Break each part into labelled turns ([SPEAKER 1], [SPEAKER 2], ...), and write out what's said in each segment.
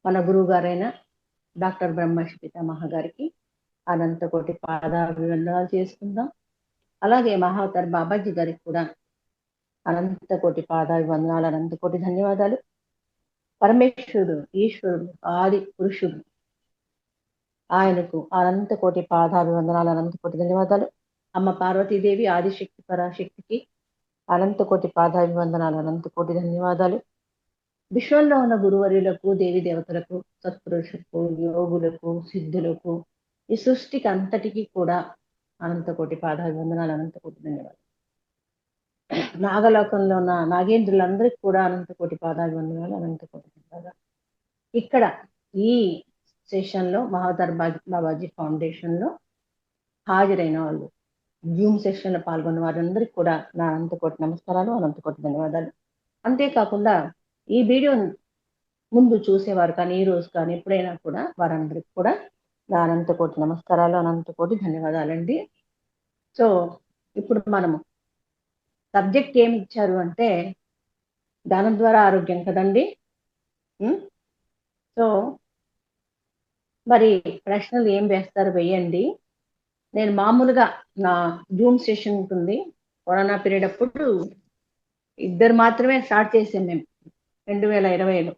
[SPEAKER 1] మన గురువు గారైన డాక్టర్ బ్రహ్మశ్రీ పితామహ గారికి అనంత కోటి పాదాభివందనాలు చేసుకుందాం. అలాగే మహావతార్ బాబాజీ గారికి కూడా అనంత కోటి పాదాభివందనాలు, అనంత కోటి ధన్యవాదాలు. పరమేశ్వరుడు, ఈశ్వరుడు, ఆది పురుషుడు, ఆయనకు అనంత కోటి పాదాభివందనాలు, అనంత కోటి ధన్యవాదాలు. అమ్మ పార్వతీదేవి ఆదిశక్తి పరాశక్తికి అనంత కోటి పాదాభివందనాలు, అనంత కోటి ధన్యవాదాలు. విశ్వంలో ఉన్న గురువర్యులకు, దేవి దేవతలకు, సత్పురుషులకు, యోగులకు, సిద్ధులకు, ఈ సృష్టికి అంతటికీ కూడా అనంత కోటి పాదాభివందనాలు, అనంత కోటి ధన్యవాదాలు. నాగలోకంలో ఉన్న నాగేంద్రులందరికీ కూడా అనంత కోటి పాదాభివందనాలు, అనంత కోటి ధన్యవాదాలు. ఇక్కడ ఈ సెషన్ లో మహావతార్ బాబాజీ ఫౌండేషన్ లో హాజరైన వాళ్ళు, జూమ్ సెషన్ లో పాల్గొన్న వారందరికీ కూడా నా అనంత కోటి నమస్కారాలు, అనంత కోటి ధన్యవాదాలు. అంతేకాకుండా ఈ వీడియో ముందు చూసేవారు కానీ, ఈ రోజు కానీ, ఎప్పుడైనా కూడా వారందరికీ కూడా నా అనంత కోటి నమస్కారాలు, అనంత కోటి ధన్యవాదాలండి. సో ఇప్పుడు మనము సబ్జెక్ట్ ఏమి ఇచ్చారు అంటే దానం ద్వారా ఆరోగ్యం కదండి. సో మరి ప్రశ్నలు ఏం వేస్తారు వేయండి. నేను మామూలుగా నా జూమ్ సెషన్ ఉంటుంది, కరోనా పీరియడ్ అప్పుడు ఇద్దరు మాత్రమే స్టార్ట్ చేసాం మేము 2020లో.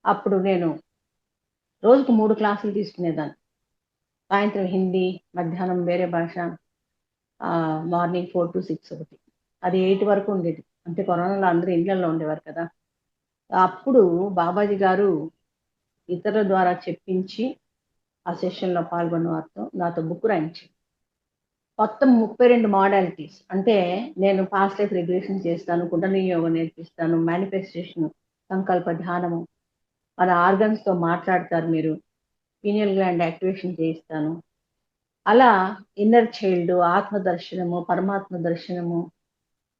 [SPEAKER 1] అప్పుడు నేను రోజుకు 3 క్లాసులు తీసుకునేదాన్ని. సాయంత్రం హిందీ, మధ్యాహ్నం వేరే భాష, మార్నింగ్ 4 to 6 ఒకటి. అది 8 వరకు ఉండేది. అంటే కరోనాలో అందరూ ఇళ్లలో ఉండేవారు కదా. అప్పుడు బాబాజీ గారు ఇతరుల ద్వారా చెప్పించి ఆ సెషన్లో పాల్గొన్న వారితో నాతో బుక్ రాయించి మొత్తం 32 మోడాలిటీస్, అంటే నేను పాస్ట్ లైఫ్ రెగ్యులేషన్ చేస్తాను, కుండలిని యోగం నేర్పిస్తాను, మేనిఫెస్టేషన్, సంకల్ప ధ్యానము, మన ఆర్గన్స్ తో మాట్లాడతారు మీరు, పీనియల్ గ్లాండ్ యాక్టివేషన్ చేయిస్తాను, అలా ఇన్నర్ చైల్డ్, ఆత్మ దర్శనము, పరమాత్మ దర్శనము,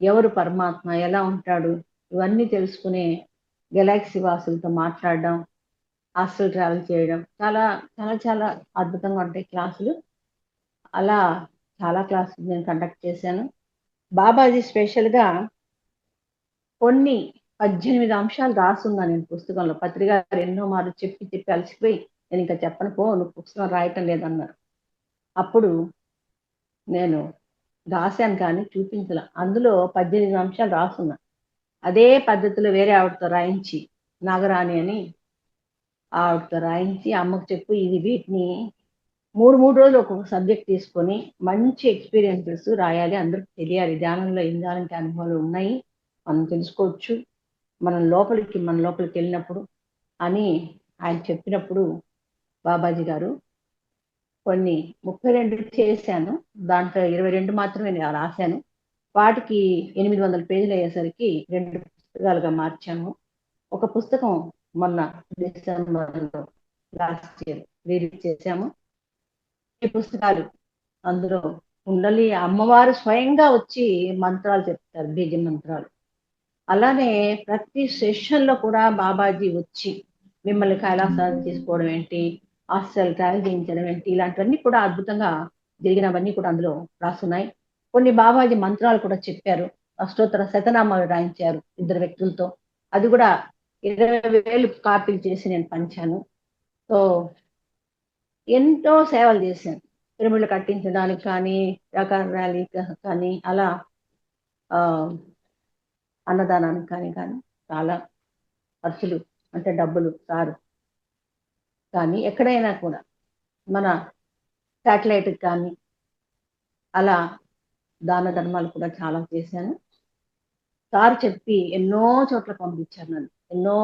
[SPEAKER 1] ఎవరు పరమాత్మ, ఎలా ఉంటాడు, ఇవన్నీ తెలుసుకునే గెలాక్సీ వాసులతో మాట్లాడడం, హాస్టల్ ట్రావెల్ చేయడం, చాలా చాలా చాలా అద్భుతంగా ఉంటాయి క్లాసులు. అలా చాలా క్లాసులు నేను కండక్ట్ చేశాను. బాబాజీ స్పెషల్గా కొన్ని 18 అంశాలు రాసున్నా నేను పుస్తకంలో. పత్రిక ఎన్నో మార్లు చెప్పి చెప్పి అలసిపోయి నేను ఇంకా చెప్పను పో, నువ్వు పుస్తకం రాయటం లేదన్నారు. అప్పుడు నేను రాశాను కానీ చూపించాల. అందులో 18 అంశాలు రాసున్నా. అదే పద్ధతిలో వేరే ఆవిడతో రాయించి, నాగరాణి అని ఆవిడతో రాయించి, అమ్మకు చెప్పు ఇది వీటిని 3 రోజులు ఒక్కొక్క సబ్జెక్ట్ తీసుకొని మంచి ఎక్స్పీరియన్సెస్ రాయాలి, అందరికి తెలియాలి. ధ్యానంలో ఎలాంటి అనుభవాలు ఉన్నాయి మనం తెలుసుకోవచ్చు మన లోపలికి వెళ్ళినప్పుడు అని ఆయన చెప్పినప్పుడు బాబాజీ గారు కొన్ని 32 చేశాను. దాంట్లో 22 మాత్రమే నేను రాశాను. వాటికి 800 పేజీలు అయ్యేసరికి 2 పుస్తకాలుగా మార్చాము. ఒక పుస్తకం మొన్న డిసెంబర్లో లాస్ట్ ఇయర్ రిలీజ్ చేశాము. ఈ పుస్తకాలు అందులో కుండలి అమ్మవారు స్వయంగా వచ్చి మంత్రాలు చెప్తారు, బీజ మంత్రాలు. అలానే ప్రతి సెషన్లో కూడా బాబాజీ వచ్చి మిమ్మల్ని కైలాసాలు తీసుకోవడం ఏంటి, హాస్టల్ ట్రావెల్ చేయించడం ఏంటి, ఇలాంటివన్నీ కూడా అద్భుతంగా జరిగినవన్నీ కూడా అందులో రాసున్నాయి. కొన్ని బాబాజీ మంత్రాలు కూడా చెప్పారు, అష్టోత్తర శతనామాలు రాయించారు 2 వ్యక్తులతో. అది కూడా 20,000 కాపీలు చేసి నేను పంచాను. సో ఎంతో సేవలు చేశాను, పిరమిడ్లు కట్టించడానికి కానీ, రకాల ర్యాలీ కానీ, అలా అన్నదానానికి కానీ చాలా ఖర్చులు, అంటే డబ్బులు సారు. కానీ ఎక్కడైనా కూడా మన శాటిలైట్కి కానీ అలా దాన ధర్మాలు కూడా చాలా చేశాను. సార్ చెప్పి ఎన్నో చోట్ల పంపించారు నన్ను, ఎన్నో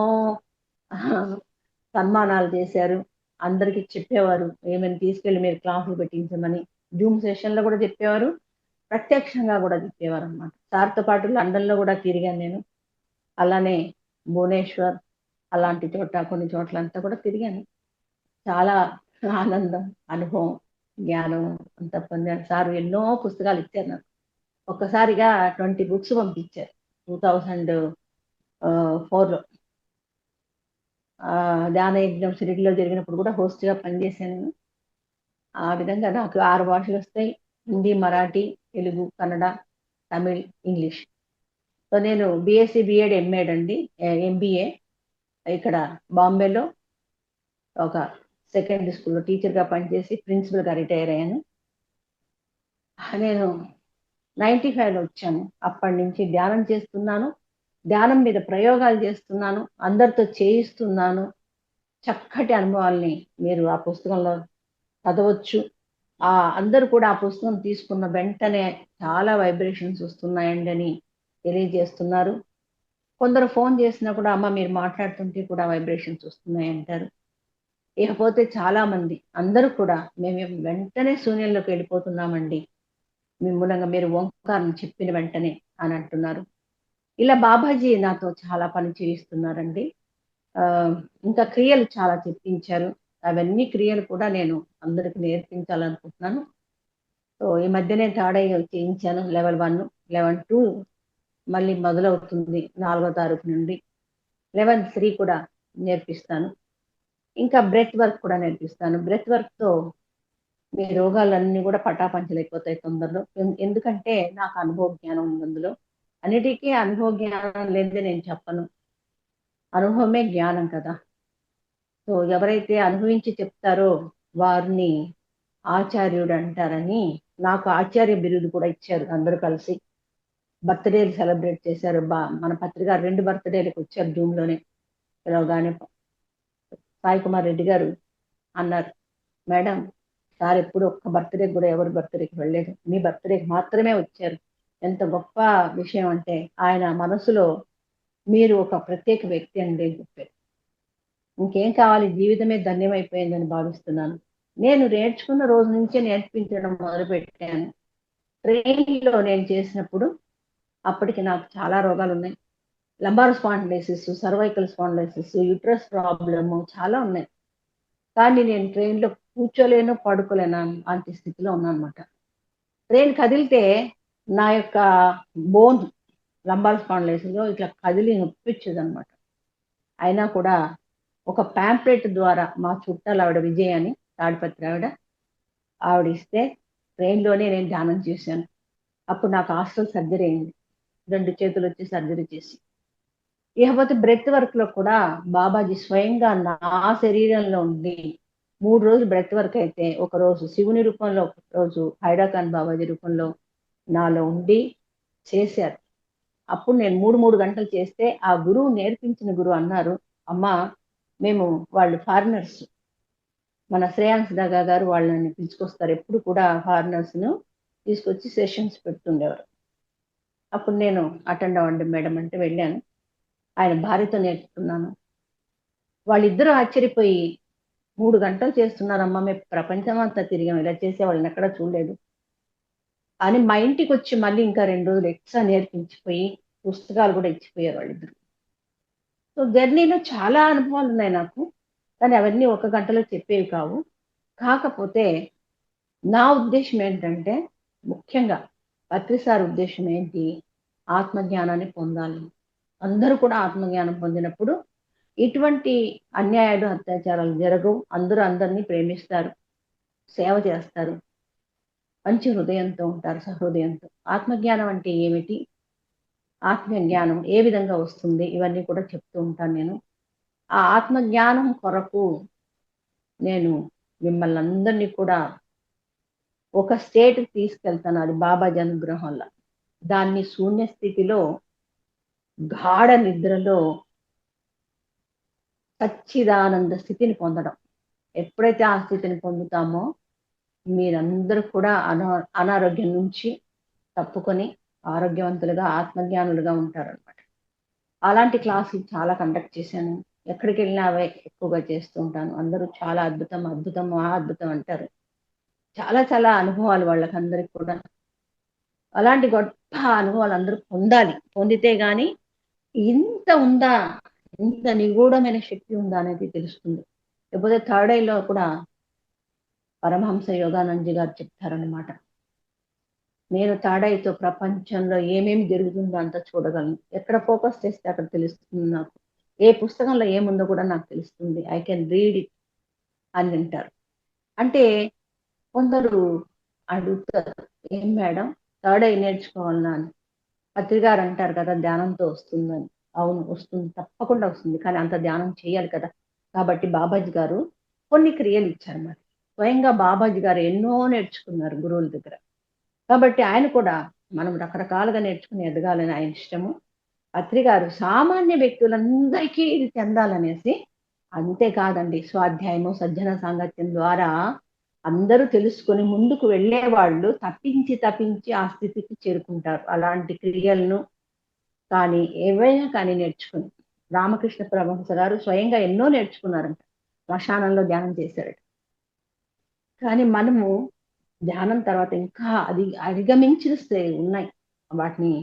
[SPEAKER 1] సన్మానాలు చేశారు. అందరికీ చెప్పేవారు ఏమైనా తీసుకెళ్ళి మీరు క్లాసులు పెట్టించమని. జూమ్ సెషన్లో కూడా చెప్పేవారు, ప్రత్యక్షంగా కూడా చెప్పేవారు అన్నమాట. సార్తో పాటు లండన్లో కూడా తిరిగాను నేను. అలానే భువనేశ్వర్ అలాంటి చోట, కొన్ని చోట్లంతా కూడా తిరిగాను. చాలా ఆనందం, అనుభవం, జ్ఞానం అంతా పొందాను. సార్ ఎన్నో పుస్తకాలు ఇచ్చారు నాకు. ఒక్కసారిగా 20 బుక్స్ పంపించారు 2004లో. ధ్యాన యజ్ఞం షిరిడిలో జరిగినప్పుడు కూడా హోస్ట్గా పనిచేశాను. ఆ విధంగా నాకు 6 భాషలు వస్తాయి: హిందీ, మరాఠీ, తెలుగు, కన్నడ, తమిళ్, ఇంగ్లీష్. సో నేను బీఎస్సీ, బిఎడ్, ఎంఏడ్ అండి, ఎంబీఏ ఇక్కడ బాంబేలో ఒక సెకండరీ స్కూల్లో టీచర్గా పనిచేసి ప్రిన్సిపల్గా రిటైర్ అయ్యాను. నేను 95లో వచ్చాను. అప్పటి నుంచి ధ్యానం చేస్తున్నాను. ధ్యానం మీద ప్రయోగాలు చేస్తున్నాను. అందరితో చేయిస్తున్నాను. చక్కటి అనుభవాల్ని మీరు ఆ పుస్తకంలో చదవచ్చు. అందరూ కూడా ఆ పుస్తకం తీసుకున్న వెంటనే చాలా వైబ్రేషన్స్ వస్తున్నాయండి అని తెలియజేస్తున్నారు. కొందరు ఫోన్ చేసినా కూడా అమ్మ మీరు మాట్లాడుతుంటే కూడా వైబ్రేషన్స్ వస్తున్నాయి అంటారు. ఇకపోతే చాలా మంది అందరూ కూడా మేము వెంటనే శూన్యంలోకి వెళ్ళిపోతున్నామండి మీ మూలంగా మీరు ఓంకారం చెప్పిన వెంటనే అని అంటున్నారు. ఇలా బాబాజీ నాతో చాలా పని చేయిస్తున్నారండి. ఆ, ఇంకా క్రియలు చాలా చెప్పించారు. అవన్నీ క్రియలు కూడా నేను అందరికి నేర్పించాలనుకుంటున్నాను. సో ఈ మధ్యనే థర్డ్ ఐ చేయించాను. లెవెల్ 1, లెవెల్ 2 మళ్ళీ మొదలవుతుంది 4వ తారీఖు నుండి. లెవెల్ 3 కూడా నేర్పిస్తాను. ఇంకా బ్రెత్ వర్క్ కూడా నేర్పిస్తాను. బ్రెత్ వర్క్ తో మీ రోగాలన్నీ కూడా పటాపంచలైపోతాయి తొందరలో. ఎందుకంటే నాకు అనుభవ జ్ఞానం ఉంది అందులో. అన్నిటికీ అనుభవ జ్ఞానం లేదే నేను చెప్పను. అనుభవమే జ్ఞానం కదా. సో ఎవరైతే అనుభవించి చెప్తారో వారిని ఆచార్యుడు అంటారని నాకు ఆచార్య బిరుదు కూడా ఇచ్చారు. అందరూ కలిసి బర్త్డేలు సెలబ్రేట్ చేశారు. మన పత్రిక 2 బర్త్డేలకు వచ్చారు జూమ్ లోనే. పిలవగానే సాయి కుమార్ రెడ్డి గారు అన్నారు, మేడం సార్ ఎప్పుడు ఒక్క బర్త్డేకి కూడా ఎవరి బర్త్డేకి వెళ్ళలేదు, మీ బర్త్డేకి మాత్రమే వచ్చారు. ఎంత గొప్ప విషయం అంటే ఆయన మనసులో మీరు ఒక ప్రత్యేక వ్యక్తి అండి అని చెప్పారు. ఇంకేం కావాలి, జీవితమే ధన్యమైపోయిందని భావిస్తున్నాను. నేను నేర్చుకున్న రోజు నుంచే నేర్పించడం మొదలుపెట్టాను. ట్రైన్లో నేను చేసినప్పుడు అప్పటికి నాకు చాలా రోగాలు ఉన్నాయి. Lumbar spondylosis, cervical spondylosis, uterus problem చాలా ఉన్నాయి. కానీ నేను ట్రైన్లో కూర్చోలేను, పడుకోలేను అంత స్థితిలో ఉన్నానమాట. ట్రైన్ కదిలితే నా యొక్క బోన్ లంబార్ స్పాండిలైసిస్ ఇట్లా కదిలి నొప్పించేది అనమాట. అయినా కూడా ఒక ప్యాంప్లెట్ ద్వారా మా చుట్టాలు ఆవిడ విజయ అని తాడిపత్రి ఆవిడ ఇస్తే ట్రైన్లోనే నేను ధ్యానం చేశాను. అప్పుడు నాకు హాస్టల్ సర్జరీ అయింది. 2 చేతులు వచ్చి సర్జరీ చేసి. ఇకపోతే బ్రెత్ వర్క్ లో కూడా బాబాజీ స్వయంగా నా శరీరంలో ఉండి 3 రోజులు బ్రెత్ వర్క్ అయితే, ఒక రోజు శివుని రూపంలో, ఒక రోజు హైడాఖాన్ బాబాజీ రూపంలో నాలో ఉండి చేశారు. అప్పుడు నేను 3 గంటలు చేస్తే ఆ గురువు నేర్పించిన గురువు అన్నారు, అమ్మా మేము వాళ్ళు ఫారినర్స్, మన శ్రేయాన్స్ దాగా గారు వాళ్ళని పిలుచుకొస్తారు, ఎప్పుడు కూడా ఫారినర్స్ ను తీసుకొచ్చి సెషన్స్ పెడుతుండేవారు. అప్పుడు నేను అటెండ్ అవ్వండి మేడం అంటే వెళ్ళాను. ఆయన భార్యతో నేర్చుకున్నాను. వాళ్ళిద్దరూ ఆశ్చర్యపోయి 3 గంటలు చేస్తున్నారమ్మా, మేము ప్రపంచం అంతా తిరిగాం, ఇలా చేసే వాళ్ళని ఎక్కడా చూడలేదు అని మా ఇంటికి వచ్చి మళ్ళీ ఇంకా 2 రోజులు ఎక్స్ట్రా నేర్పించిపోయి పుస్తకాలు కూడా ఇచ్చిపోయారు వాళ్ళిద్దరు. సో జర్నీలో చాలా అనుభవాలు ఉన్నాయి నాకు. కానీ అవన్నీ 1 గంటలో చెప్పేవి కావు. కాకపోతే నా ఉద్దేశం ఏంటంటే, ముఖ్యంగా పత్రిసారి ఉద్దేశం ఏంటి, ఆత్మజ్ఞానాన్ని పొందాలి. అందరూ కూడా ఆత్మజ్ఞానం పొందినప్పుడు ఇటువంటి అన్యాయాలు, అత్యాచారాలు జరగవు. అందరూ అందరినీ ప్రేమిస్తారు, సేవ చేస్తారు, మంచి హృదయంతో ఉంటారు, సహృదయంతో. ఆత్మజ్ఞానం అంటే ఏమిటి, ఆత్మజ్ఞానం ఏ విధంగా వస్తుంది, ఇవన్నీ కూడా చెప్తూ ఉంటాను నేను. ఆ ఆత్మజ్ఞానం కొరకు నేను మిమ్మల్ని అందరినీ కూడా ఒక స్టేట్కి తీసుకెళ్తాను. అది బాబాజీ అనుగ్రహం వల్ల. దాన్ని శూన్య స్థితిలో, గాఢ నిద్రలో సచ్చిదానంద స్థితిని పొందడం. ఎప్పుడైతే ఆ స్థితిని పొందుతామో మీరందరూ కూడా అనారోగ్యం నుంచి తప్పుకొని ఆరోగ్యవంతులుగా, ఆత్మజ్ఞానులుగా ఉంటారనమాట. అలాంటి క్లాసులు చాలా కండక్ట్ చేశాను. ఎక్కడికి వెళ్ళినా అవే ఎక్కువగా చేస్తూ ఉంటాను. అందరూ చాలా అద్భుతం, అద్భుతం, మహా అద్భుతం అంటారు. చాలా చాలా అనుభవాలు వాళ్ళకందరికి కూడా. అలాంటి గొప్ప అనుభవాలు అందరూ పొందాలి. పొందితే గాని ఇంత ఉందా, ఇంత నిగూఢమైన శక్తి ఉందా అనేది తెలుస్తుంది. లేకపోతే థర్డ్ ఐలో కూడా పరమహంస యోగానందజీ గారు చెప్తారనమాట, నేను థర్డ్ ఐతో ప్రపంచంలో ఏమేమి జరుగుతుందో అంత చూడగలను. ఎక్కడ ఫోకస్ చేస్తే అక్కడ తెలుస్తుంది నాకు. ఏ పుస్తకంలో ఏముందో కూడా నాకు తెలుస్తుంది. ఐ కెన్ రీడ్ ఇట్ అని అంటారు. అంటే కొందరు అడుగుతారు, ఏం మేడం థర్డ్ ఐ నేర్చుకోవాలన్నా అని. పత్రికారు అంటారు కదా ధ్యానంతో వస్తుందని. అవును, వస్తుంది, తప్పకుండా వస్తుంది. కానీ అంత ధ్యానం చేయాలి కదా. కాబట్టి బాబాజీ గారు కొన్ని క్రియలు ఇచ్చారు మరి. స్వయంగా బాబాజీ గారు ఎన్నో నేర్చుకున్నారు గురువుల దగ్గర. కాబట్టి ఆయన కూడా మనం రకరకాలుగా నేర్చుకుని ఎదగాలని ఆయన ఇష్టము. అత్రి గారు సామాన్య వ్యక్తులందరికీ ఇది చెందాలనేసి, అంతేకాదండి, స్వాధ్యాయము సజ్జన సాంగత్యం ద్వారా అందరూ తెలుసుకొని ముందుకు వెళ్ళే వాళ్ళు తప్పించి తప్పించి ఆ స్థితికి చేరుకుంటారు. అలాంటి క్రియలను కానీ ఏవైనా కానీ నేర్చుకుని, రామకృష్ణ పరమహంస గారు స్వయంగా ఎన్నో నేర్చుకున్నారంట. శ్మశానంలో ధ్యానం చేశారట. కానీ మనము ధ్యానం తర్వాత ఇంకా అది అధిగమించిన ఉన్నాయి, వాటిని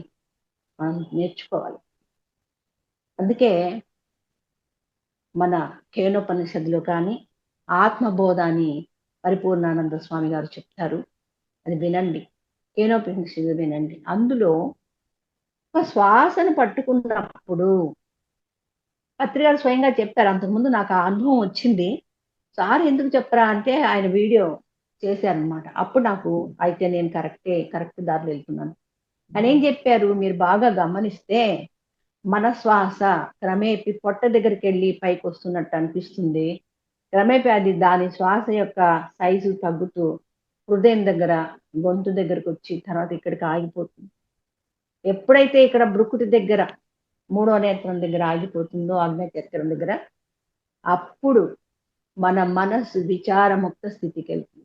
[SPEAKER 1] మనం నేర్చుకోవాలి. అందుకే మన కేనోపనిషత్తులో కానీ ఆత్మబోధ అని పరిపూర్ణానంద స్వామి గారు చెప్తారు. అది వినండి, కేనోపనిషత్తు వినండి. అందులో ఒక శ్వాసను పట్టుకున్నప్పుడు పత్రి గారు స్వయంగా చెప్పారు. అంతకుముందు నాకు ఆ అనుభవం వచ్చింది. సార్ ఎందుకు చెప్పరా అంటే ఆయన వీడియో చేశారనమాట. అప్పుడు నాకు అయితే నేను కరెక్ట్ దారిలో వెళ్తున్నాను. ఆయన ఏం చెప్పారు, మీరు బాగా గమనిస్తే మన శ్వాస క్రమేపీ పొట్ట దగ్గరికి వెళ్ళి పైకి వస్తున్నట్టు అనిపిస్తుంది. క్రమేపీ అది దాని శ్వాస యొక్క సైజు తగ్గుతూ హృదయం దగ్గర, గొంతు దగ్గరకు వచ్చి తర్వాత ఇక్కడికి ఆగిపోతుంది. ఎప్పుడైతే ఇక్కడ బ్రుకుటి దగ్గర, మూడో నేత్రం దగ్గర ఆగిపోతుందో, ఆజ్ఞాచక్రం దగ్గర, అప్పుడు మన మనస్సు విచారముక్త స్థితికి వెళ్తుంది.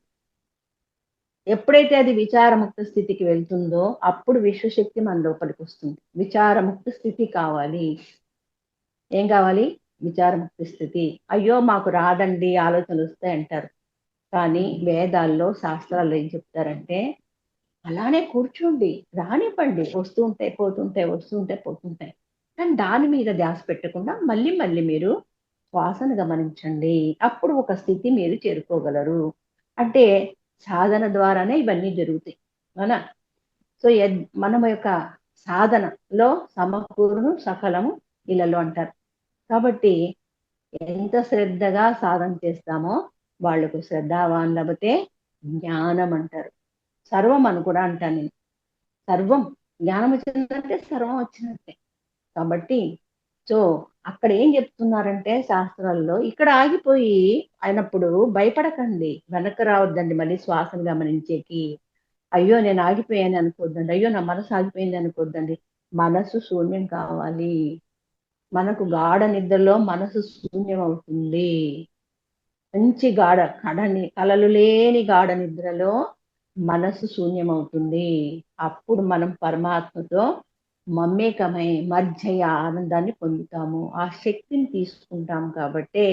[SPEAKER 1] ఎప్పుడైతే అది విచారముక్త స్థితికి వెళ్తుందో అప్పుడు విశ్వశక్తి మన లోపలికి వస్తుంది. విచారముక్త స్థితి కావాలి. ఏం కావాలి? విచారముక్త స్థితి. అయ్యో మాకు రాదండి, ఆలోచనలు వస్తాయి అంటారు. కానీ వేదాల్లో శాస్త్రాల్లో ఏం చెప్తారంటే, అలానే కూర్చోండి, రానివ్వండి, వస్తుంటాయి పోతుంటాయి, వస్తుంటాయి పోతుంటాయి. కానీ దాని మీద ధ్యాస పెట్టకుండా మళ్ళీ మళ్ళీ మీరు శ్వాసను గమనించండి. అప్పుడు ఒక స్థితి మీరు చేరుకోగలరు. అంటే సాధన ద్వారానే ఇవన్నీ జరుగుతాయి. అవునా? సో మన యొక్క సాధనలో సమకూరును సకలము ఇళ్ళలో అంటారు. కాబట్టి ఎంత శ్రద్ధగా సాధన చేస్తామో వాళ్లకు శ్రద్ధావాన్ లభితే జ్ఞానం అంటారు. సర్వం అని కూడా అంటాను నేను. సర్వం జ్ఞానం వచ్చిందంటే సర్వం వచ్చినట్టే. కాబట్టి సో అక్కడ ఏం చెప్తున్నారంటే శాస్త్రాల్లో, ఇక్కడ ఆగిపోయి అయినప్పుడు భయపడకండి, వెనక్కి రావద్దండి మళ్ళీ శ్వాసను గమనించేకి. అయ్యో నేను ఆగిపోయాను అనుకోద్దండి, అయ్యో నా మనసు ఆగిపోయింది అనుకోద్దండి. మనసు శూన్యం కావాలి. మనకు గాఢ నిద్రలో మనసు శూన్యం అవుతుంది. మంచి కలలు లేని గాఢ నిద్రలో మనసు శూన్యం అవుతుంది. అప్పుడు మనం పరమాత్మతో మమేకమై మధ్య ఆనందాన్ని పొందుతాము, ఆ శక్తిని తీసుకుంటాం. కాబట్టి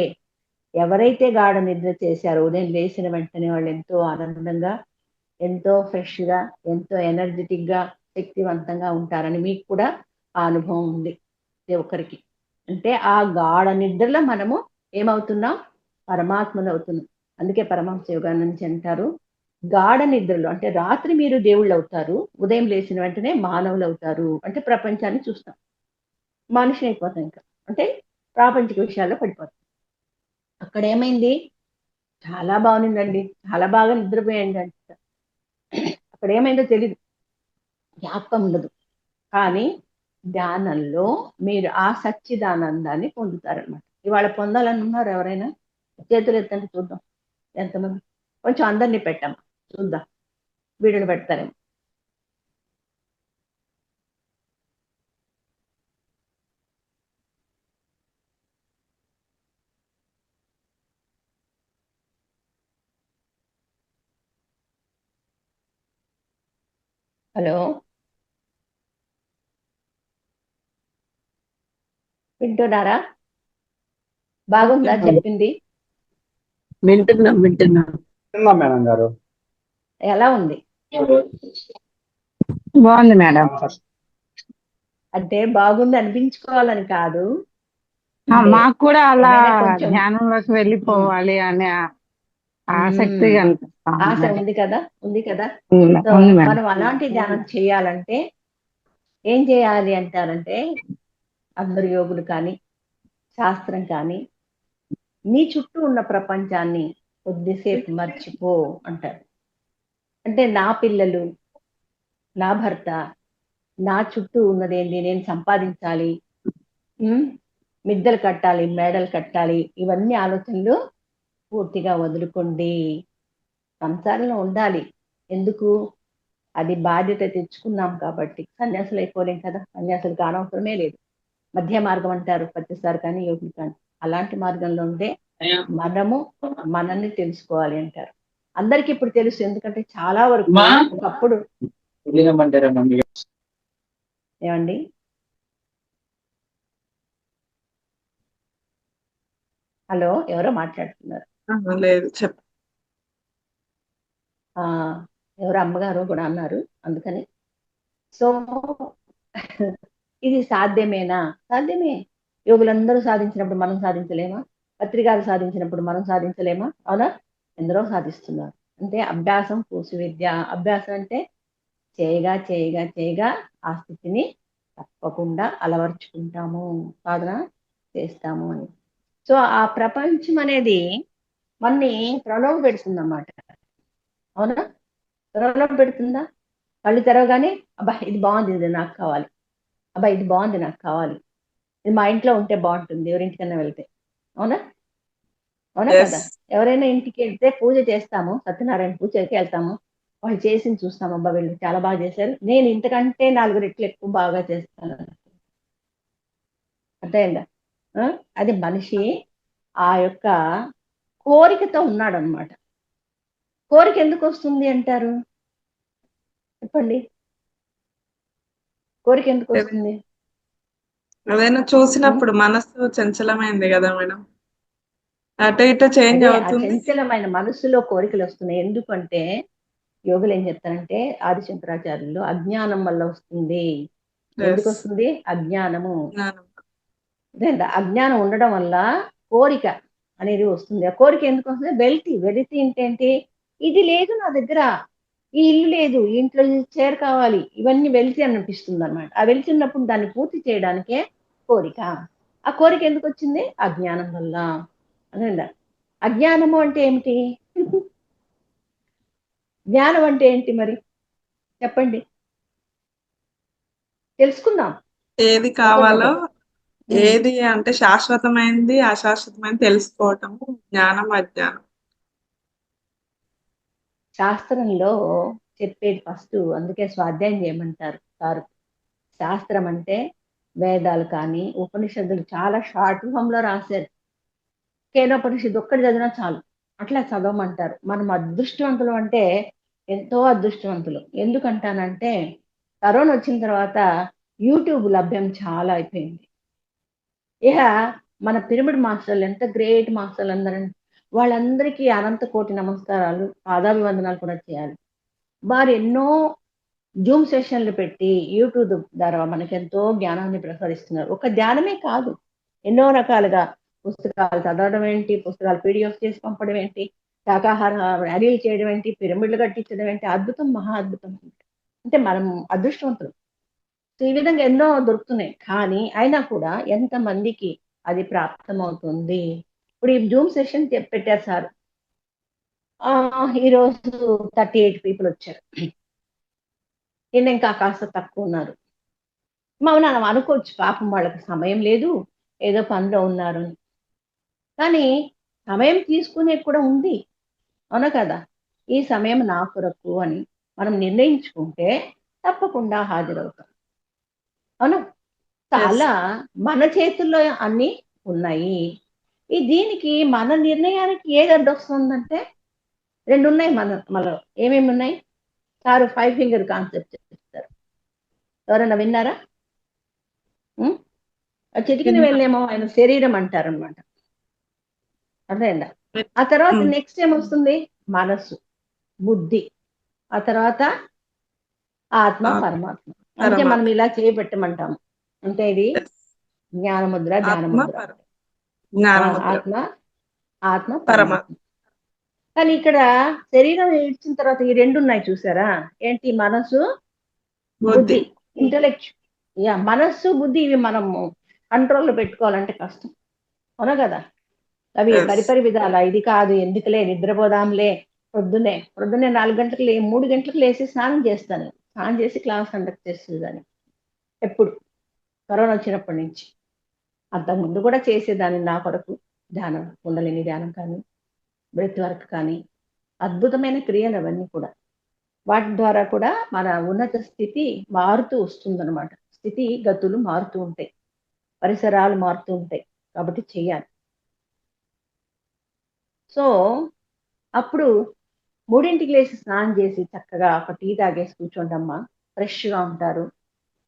[SPEAKER 1] ఎవరైతే గాఢ నిద్ర చేశారో ఉదయం లేచిన వెంటనే వాళ్ళు ఎంతో ఆనందంగా, ఎంతో ఫ్రెష్ గా, ఎంతో ఎనర్జెటిక్ గా, శక్తివంతంగా ఉంటారని మీకు కూడా ఆ అనుభవం ఉంది ప్రతి ఒక్కరికి. అంటే ఆ గాఢ నిద్రలో మనము ఏమవుతున్నాం? పరమాత్మలు అవుతున్నాం. అందుకే పరమహంస యోగానంద అంటారు, గాఢ నిద్రలో అంటే రాత్రి మీరు దేవుళ్ళు అవుతారు, ఉదయం లేచిన వెంటనే మానవులు అవుతారు. అంటే ప్రపంచాన్ని చూస్తాం, మనిషి అయిపోతాం. ఇంకా అంటే ప్రాపంచిక విషయాల్లో పడిపోతాం. అక్కడ ఏమైంది? చాలా బాగుందండి, చాలా బాగా నిద్రపోయండి అంట. అక్కడ ఏమైందో తెలీదు, జ్ఞాపకం ఉండదు. కానీ ధ్యానంలో మీరు ఆ సచ్చిదానందాన్ని పొందుతారనమాట. ఇవాళ పొందాలని ఉన్నారు ఎవరైనా? చేతులు ఎత్తండి చూద్దాం ఎంతమంది. కొంచెం అందరినీ పెట్టాం చూద్దాం, వీడియోలు పెడతారేమో. హలో, వింటున్నారా? బాగుందా చెప్పింది?
[SPEAKER 2] వింటున్నాం మేడం గారు.
[SPEAKER 1] ఎలా ఉంది?
[SPEAKER 2] బాగుంది మేడం.
[SPEAKER 1] అంటే బాగుంది అనిపించుకోవాలని కాదు,
[SPEAKER 2] మాకు కూడా అలా
[SPEAKER 1] కొంచెం
[SPEAKER 2] ధ్యానంలోకి వెళ్ళిపోవాలి అనే ఆసక్తి
[SPEAKER 1] ఆశ ఉంది కదా, ఉంది కదా. సో
[SPEAKER 2] ఉంది మేడం.
[SPEAKER 1] మనం అలాంటి ధ్యానం చేయాలంటే ఏం చేయాలి అంటారంటే, అందరు యోగులు కానీ శాస్త్రం కానీ, నీ చుట్టూ ఉన్న ప్రపంచాన్ని కొద్దిసేపు మర్చిపో అంటారు. అంటే నా పిల్లలు, నా భర్త, నా చుట్టూ ఉన్నదేంటి, నేను సంపాదించాలి, ఉమ్, మిద్దెలు కట్టాలి, మేడలు కట్టాలి, ఇవన్నీ ఆలోచనలు పూర్తిగా వదులుకోండి. సంసారంలో ఉండాలి. ఎందుకు? అది బాధ్యత తెచ్చుకున్నాం కాబట్టి. సన్యాసులు అయిపోలేం కదా, సన్యాసులు కానవసరమే లేదు. మధ్య మార్గం అంటారు ప్రతిసారి, కానీ యోగులు కానీ అలాంటి మార్గంలో ఉండే మనము మనల్ని తెలుసుకోవాలి అంటారు. అందరికి ఇప్పుడు తెలుసు, ఎందుకంటే చాలా వరకు ఒకప్పుడు ఏమండి హలో, ఎవరో మాట్లాడుతున్నారు.
[SPEAKER 3] లేదు చెప్ప
[SPEAKER 1] ఆ ఎవరో అమ్మగారు కూడా అన్నారు, అందుకని. సో ఇది సాధ్యమేనా? సాధ్యమే. యోగులందరూ సాధించినప్పుడు మనం సాధించలేమా? పత్రికాలు సాధించినప్పుడు మనం సాధించలేమా? అవునా? ఎందరో సాధిస్తున్నారు. అంటే అభ్యాసం పూసు విద్య. అభ్యాసం అంటే చేయగా చేయగా చేయగా ఆ స్థితిని తప్పకుండా అలవర్చుకుంటాము, సాధన చేస్తాము అని. సో ఆ ప్రపంచం అనేది మనని ప్రలోభ పెడుతుంది అన్నమాట. అవునా? ప్రలోభ పెడుతుందా? కళ్ళు తెరవగానే అబ్బా ఇది బాగుంది, ఇది నాకు కావాలి, అబ్బా ఇది బాగుంది నాకు కావాలి, ఇది మా ఇంట్లో ఉంటే బాగుంటుంది, ఎవరింటికన్నా వెళ్తే. అవునా? అవునా
[SPEAKER 3] ఎస్
[SPEAKER 1] కదా? ఎవరైనా ఇంటికి వెళ్తే పూజ చేస్తాము, సత్యనారాయణ పూజకి వెళ్తాము, వాళ్ళు చేసింది చూస్తాము, అబ్బా వీళ్ళు చాలా బాగా చేశారు, నేను ఇంతకంటే 4 రెట్లు ఎక్కువ బాగా చేస్తాను. అర్థమైందా? ఆ? అది మనిషి ఆ యొక్క కోరికతో ఉన్నాడు అనమాట. కోరిక ఎందుకు వస్తుంది అంటారు? చెప్పండి, కోరిక ఎందుకు వస్తుంది?
[SPEAKER 3] అదైనా చూసినప్పుడు మనసు చంచలమైంది కదా మేడం, అటు ఇటు చేంజ్
[SPEAKER 1] అదే ఆ
[SPEAKER 3] అవుతుంది.
[SPEAKER 1] చంచలమైన మనసులో కోరికలు వస్తున్నాయి. ఎందుకంటే యోగులు ఏం చెప్తారంటే, ఆదిశంకరాచార్యులు అజ్ఞానం వల్ల వస్తుంది. ఎందుకు
[SPEAKER 3] ఎస్
[SPEAKER 1] వస్తుంది? అజ్ఞానము.
[SPEAKER 3] జ్ఞానం.
[SPEAKER 1] అదేంట అజ్ఞానం ఉండడం వల్ల కోరిక అనేది వస్తుంది. ఆ కోరిక ఎందుకు వస్తుంది? వెలితి ఏంటంటే, ఇది లేదు నా దగ్గర, ఈ ఇల్లు లేదు, ఈ ఇంట్లో చైర్ కావాలి, ఇవన్నీ వెలితి అనిపిస్తుంది అనమాట. ఆ వెలితి ఉన్నప్పుడు దాన్ని పూర్తి చేయడానికే కోరిక. ఆ కోరిక ఎందుకు వచ్చింది? అజ్ఞానం వల్ల. అదేంట అజ్ఞానము అంటే ఏమిటి? జ్ఞానం అంటే ఏంటి మరి? చెప్పండి, తెలుసుకుందాం
[SPEAKER 3] ఏది కావాలో,
[SPEAKER 1] ఒకరినొకరు.
[SPEAKER 3] ఏది అంటే శాశ్వతమైంది అశాశ్వతమైంది తెలుసుకోవటము జ్ఞానం, అజ్ఞానం.
[SPEAKER 1] శాస్త్రంలో చెప్పేది ఫస్ట్, అందుకే స్వాధ్యాయం చేయమంటారు సారు. శాస్త్రం అంటే వేదాలు కానీ ఉపనిషత్తులు చాలా షార్ట్ ఫామ్ లో రాశారు. కేనోపనిషత్తు ఒక్కటి చదివినా చాలు, అట్లా చదవమంటారు. మనం అదృష్టవంతులు అంటే ఎంతో అదృష్టవంతులు. ఎందుకంటానంటే కరోనా వచ్చిన తర్వాత యూట్యూబ్ లభ్యం చాలా అయిపోయింది. ఇక మన పిరమిడ్ మాస్టర్లు ఎంత గ్రేట్ మాస్టర్లు అందరూ, వాళ్ళందరికీ అనంత కోటి నమస్కారాలు, పాదాభివందనాలు కూడా చేయాలి. వారు ఎన్నో జూమ్ సెషన్లు పెట్టి యూట్యూబ్ ద్వారా మనకి ఎంతో జ్ఞానాన్ని ప్రసాదిస్తున్నారు. ఒక ధ్యానమే కాదు, ఎన్నో రకాలుగా పుస్తకాలు చదవడం ఏంటి, పుస్తకాలు పీడిఎఫ్ చేసి పంపడం ఏంటి, శాకాహార ర్యాలీలు చేయడం ఏంటి, పిరమిడ్లు కట్టించడం ఏంటి, అద్భుతం, మహా అద్భుతం. అంటే మనం అదృష్టవంతులు. సో ఈ విధంగా ఎన్నో దొరుకుతున్నాయి. కానీ అయినా కూడా ఎంతమందికి అది ప్రాప్తమవుతుంది? ఇప్పుడు ఈ జూమ్ సెషన్ పెట్టారు సార్, ఈరోజు 38 పీపుల్ వచ్చారు, నిన్న ఇంకా కాస్త తక్కువ ఉన్నారు. మనం అనుకోవచ్చు, పాపం వాళ్ళకి సమయం లేదు, ఏదో పనిలో ఉన్నారు అని. కానీ సమయం తీసుకునే కూడా ఉంది. అవునా కదా? ఈ సమయం నా కొరకు అని మనం నిర్ణయించుకుంటే తప్పకుండా హాజరవుతాం. అవునా?
[SPEAKER 3] ఎస్
[SPEAKER 1] అలా మన చేతుల్లో అన్ని ఉన్నాయి. దీనికి మన నిర్ణయానికి ఏది అడ్డొస్తుందంటే 2 ఉన్నాయి మనలో. ఏమేమి ఉన్నాయి? సారు 5 ఫింగర్ కాన్సెప్ట్ చెప్తారు. ఎవరైనా విన్నారా? ఆ చిటికిన వెళ్ళేమో ఆయన శరీరం అంటారనమాట. అర్థమైందా? ఆ తర్వాత నెక్స్ట్ ఏమొస్తుంది? మనస్సు, బుద్ధి, ఆ తర్వాత ఆత్మ, పరమాత్మ. అంటే మనం ఇలా చేయబెట్టమంటాము. అంటే ఇది జ్ఞానముద్ర, ధ్యానముద్ర.
[SPEAKER 3] జ్ఞానముద్ర,
[SPEAKER 1] ఆత్మ, ఆత్మ,
[SPEAKER 3] పరమాత్మ.
[SPEAKER 1] పరమాత్మ. కానీ ఇక్కడ శరీరం ఇచ్చిన తర్వాత ఈ 2 ఉన్నాయి చూసారా? ఏంటి? మనసు, బుద్ధి,
[SPEAKER 3] బుద్ధి.
[SPEAKER 1] ఇంటలెక్ట్. మనస్సు, బుద్ధి ఇవి మనము కంట్రోల్లో పెట్టుకోవాలంటే కష్టం. అవునా కదా? అవి
[SPEAKER 3] Yes.
[SPEAKER 1] పరిపరి విధాల, ఇది కాదు, ఎందుకులే, నిద్రపోదాంలే, పొద్దున్నే 4 గంటలకు 3 గంటలకు లేచి స్నానం చేస్తాను. స్నానం చేసి క్లాస్ కండక్ట్ చేసేదాన్ని ఎప్పుడు, కరోనా వచ్చినప్పటి నుంచి. అంతకుముందు కూడా చేసేదాన్ని నా కొరకు ధ్యానం, కుండలిని ధ్యానం కానీ, బ్రెత్ వర్క్ కానీ, అద్భుతమైన క్రియలు అవన్నీ కూడా. వాటి ద్వారా కూడా మన ఉన్నత స్థితి మారుతూ వస్తుందన్నమాట. స్థితి గతులు మారుతూ ఉంటాయి, పరిసరాలు మారుతూ ఉంటాయి, కాబట్టి చెయ్యాలి. సో అప్పుడు 3ంటికి లేచి స్నానం చేసి చక్కగా ఒక టీ తాగేసి కూర్చోండమ్మా, ఫ్రెష్గా ఉంటారు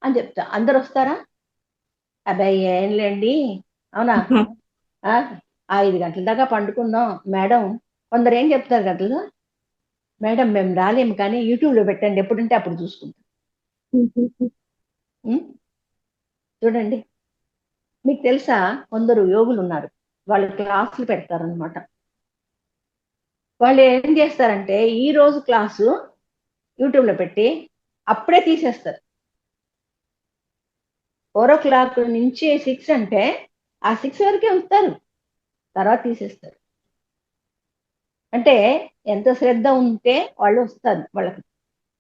[SPEAKER 1] అని చెప్తా. అందరు వస్తారా? అబ్బాయి ఏం లేండి, అవునా, 5 గంటల దాకా పండుకుందాం మేడం. కొందరు ఏం చెప్తారు గంటలు, మేడం మేము రాలేము కానీ యూట్యూబ్లో పెట్టండి, ఎప్పుడంటే అప్పుడు చూసుకుంటాం. చూడండి, మీకు తెలుసా కొందరు యోగులు ఉన్నారు, వాళ్ళు క్లాసులు పెడతారనమాట. వాళ్ళు ఏం చేస్తారంటే ఈ రోజు క్లాసు యూట్యూబ్లో పెట్టి అప్పుడే తీసేస్తారు. 4 నుంచి 6 అంటే ఆ 6 వరకే ఉంచుతారు, తర్వాత తీసేస్తారు. అంటే ఎంత శ్రద్ధ ఉంటే వాళ్ళు వస్తారు, వాళ్ళకి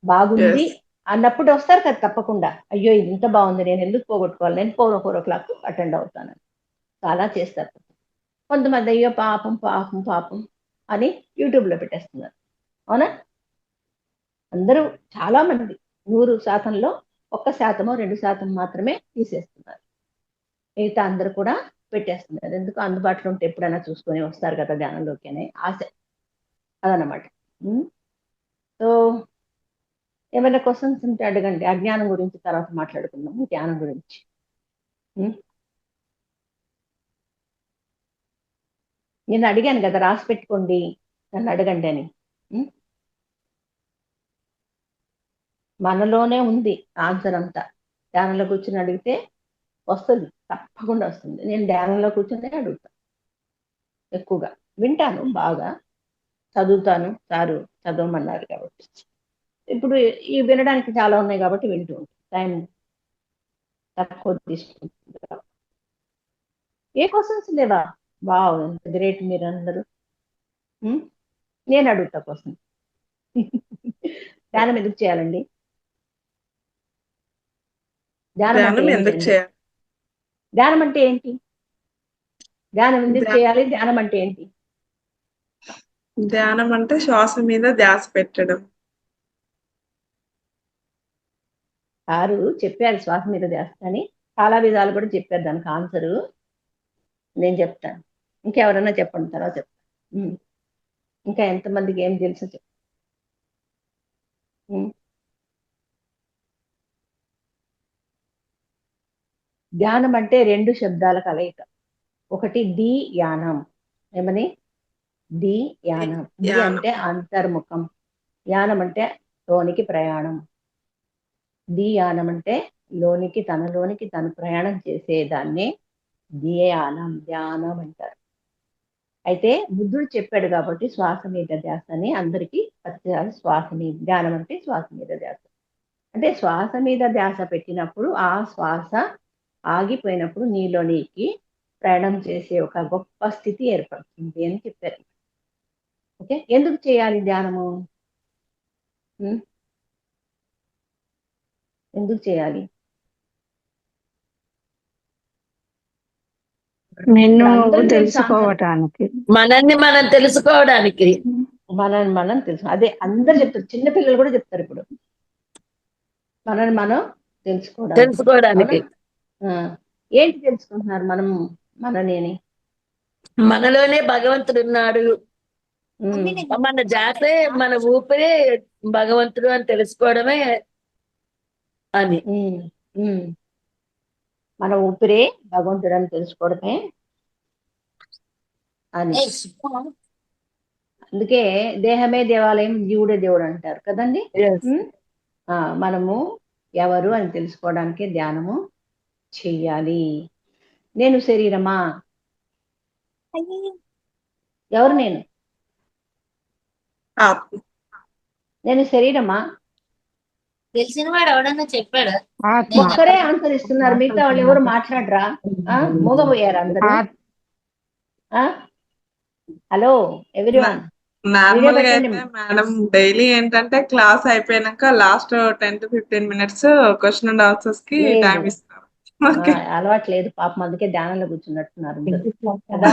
[SPEAKER 1] బాగుంది అన్నప్పుడు వస్తారు కదా తప్పకుండా. అయ్యో ఇది ఇంత బాగుంది, నేను ఎందుకు పోగొట్టుకోవాలి, నేను 4 అటెండ్ అవుతాను, చాలా చేస్తారు. కొంతమంది అయ్యో పాపం పాపం పాపం అని యూట్యూబ్లో పెట్టేస్తున్నారు. అవునా? అందరూ చాలా మంది 100%లో 1%, 2% మాత్రమే తీసేస్తున్నారు. మిగతా అందరూ కూడా పెట్టేస్తున్నారు. ఎందుకు, అందుబాటులో ఉంటే ఎప్పుడైనా చూసుకొని వస్తారు కదా ధ్యానంలోకి అనే ఆశ, అదనమాట. సో ఏమైనా క్వశ్చన్స్ ఉంటే అడగండి. అజ్ఞానం గురించి తర్వాత మాట్లాడుకుందాము, ధ్యానం గురించి. నేను అడిగాను కదా రాసి పెట్టుకోండి, నన్ను అడగండి అని. మనలోనే ఉంది ఆన్సర్ అంతా. ధ్యానంలో కూర్చొని అడిగితే వస్తుంది, తప్పకుండా వస్తుంది. నేను ధ్యానంలో కూర్చొని అడుగుతాను, ఎక్కువగా వింటాను, బాగా చదువుతాను. సారు చదవమన్నారు కాబట్టి ఇప్పుడు ఈ వినడానికి చాలా ఉన్నాయి కాబట్టి వింటూ ఉంటాను. టైం తక్కువ తీసుకుంటుంది. ఏ క్వశ్చన్స్ లేవా? వావ్, ఎంత గ్రేట్ మీరు అందరూ. నేను అడుగుతా క్వశ్చన్. ధ్యానం ఎందుకు చేయాలండి? ధ్యానం అంటే ఏంటి? ధ్యానం అంటే ఏంటి? ధ్యానం ఎందుకు చేయాలి? ధ్యానం అంటే ఏంటి?
[SPEAKER 3] ధ్యానం అంటే శ్వాస మీద ధ్యాస పెట్టడం.
[SPEAKER 1] సారు చెప్పారు శ్వాస మీద ధ్యాస అని, చాలా విధాలు కూడా చెప్పారు దానికి ఆన్సరు. నేను చెప్తాను, ఇంకెవరన్నా చెప్పండి, తర్వాత చెప్తాను. ఇంకా ఎంతమందికి ఏం తెలుసో చెప్పు. ధ్యానం అంటే 2 శబ్దాల కలయిక. ఒకటి ది యానం. ఏమని? ది యానం. ది అంటే అంతర్ముఖం, యానం అంటే లోనికి ప్రయాణం. ది యానం అంటే లోనికి, తనలోనికి తను ప్రయాణం చేసేదాన్ని ధ్యానం, ధ్యానం అంటారు. అయితే బుద్ధుడు చెప్పాడు కాబట్టి శ్వాస మీద ధ్యాస అని అందరికీ వచ్చేయాలి. శ్వాస మీద ధ్యానం అంటే శ్వాస మీద ధ్యాస అంటే శ్వాస మీద ధ్యాస పెట్టినప్పుడు ఆ శ్వాస ఆగిపోయినప్పుడు నీలో నీకి ప్రయాణం చేసే ఒక గొప్ప స్థితి ఏర్పడుతుంది అని చెప్పారు. ఓకే, ఎందుకు చేయాలి ధ్యానము? ఎందుకు చేయాలి?
[SPEAKER 2] తెలుసుకోవటానికి,
[SPEAKER 4] మనల్ని మనం తెలుసుకోవడానికి.
[SPEAKER 1] మనల్ని మనం తెలుసు, అదే అందరు చెప్తారు, చిన్నపిల్లలు కూడా చెప్తారు ఇప్పుడు, మనల్ని మనం తెలుసుకోవడానికి. ఏంటి తెలుసుకుంటున్నారు మనం మననేని?
[SPEAKER 4] మనలోనే భగవంతుడు ఉన్నాడు, మన జాతే మన ఊపిరే భగవంతుడు అని తెలుసుకోవడమే అని.
[SPEAKER 1] మన ఊపిరే భగవంతుడు అని తెలుసుకోవడమే అని. అందుకే దేహమే దేవాలయం, జీవుడే దేవుడు అంటారు కదండి. మనము ఎవరు అని తెలుసుకోవడానికి ధ్యానము చెయ్యాలి. నేను శరీరమా? ఎవరు నేను? నేను శరీరమా?
[SPEAKER 4] తెలిసిన వాడు ఎవడన్నా చెప్పాడు?
[SPEAKER 1] ఒక్కరే ఆన్సర్ ఇస్తున్నారు, మిగతా వాళ్ళు ఎవరు మాట్లాడరా? మూగపోయారు అందరూ. Hello everyone.
[SPEAKER 3] నార్మల్ గా అయితే మేడం డైలీ ఏంటంటే క్లాస్ అయిపోయినాక last 10 to 15 minutes question and answers కి టైం ఇస్తారు.
[SPEAKER 1] అలవాటు లేదు పాపం, అందుకే ధ్యానంలో కూర్చున్నట్టున్నారు అందరూ కదా.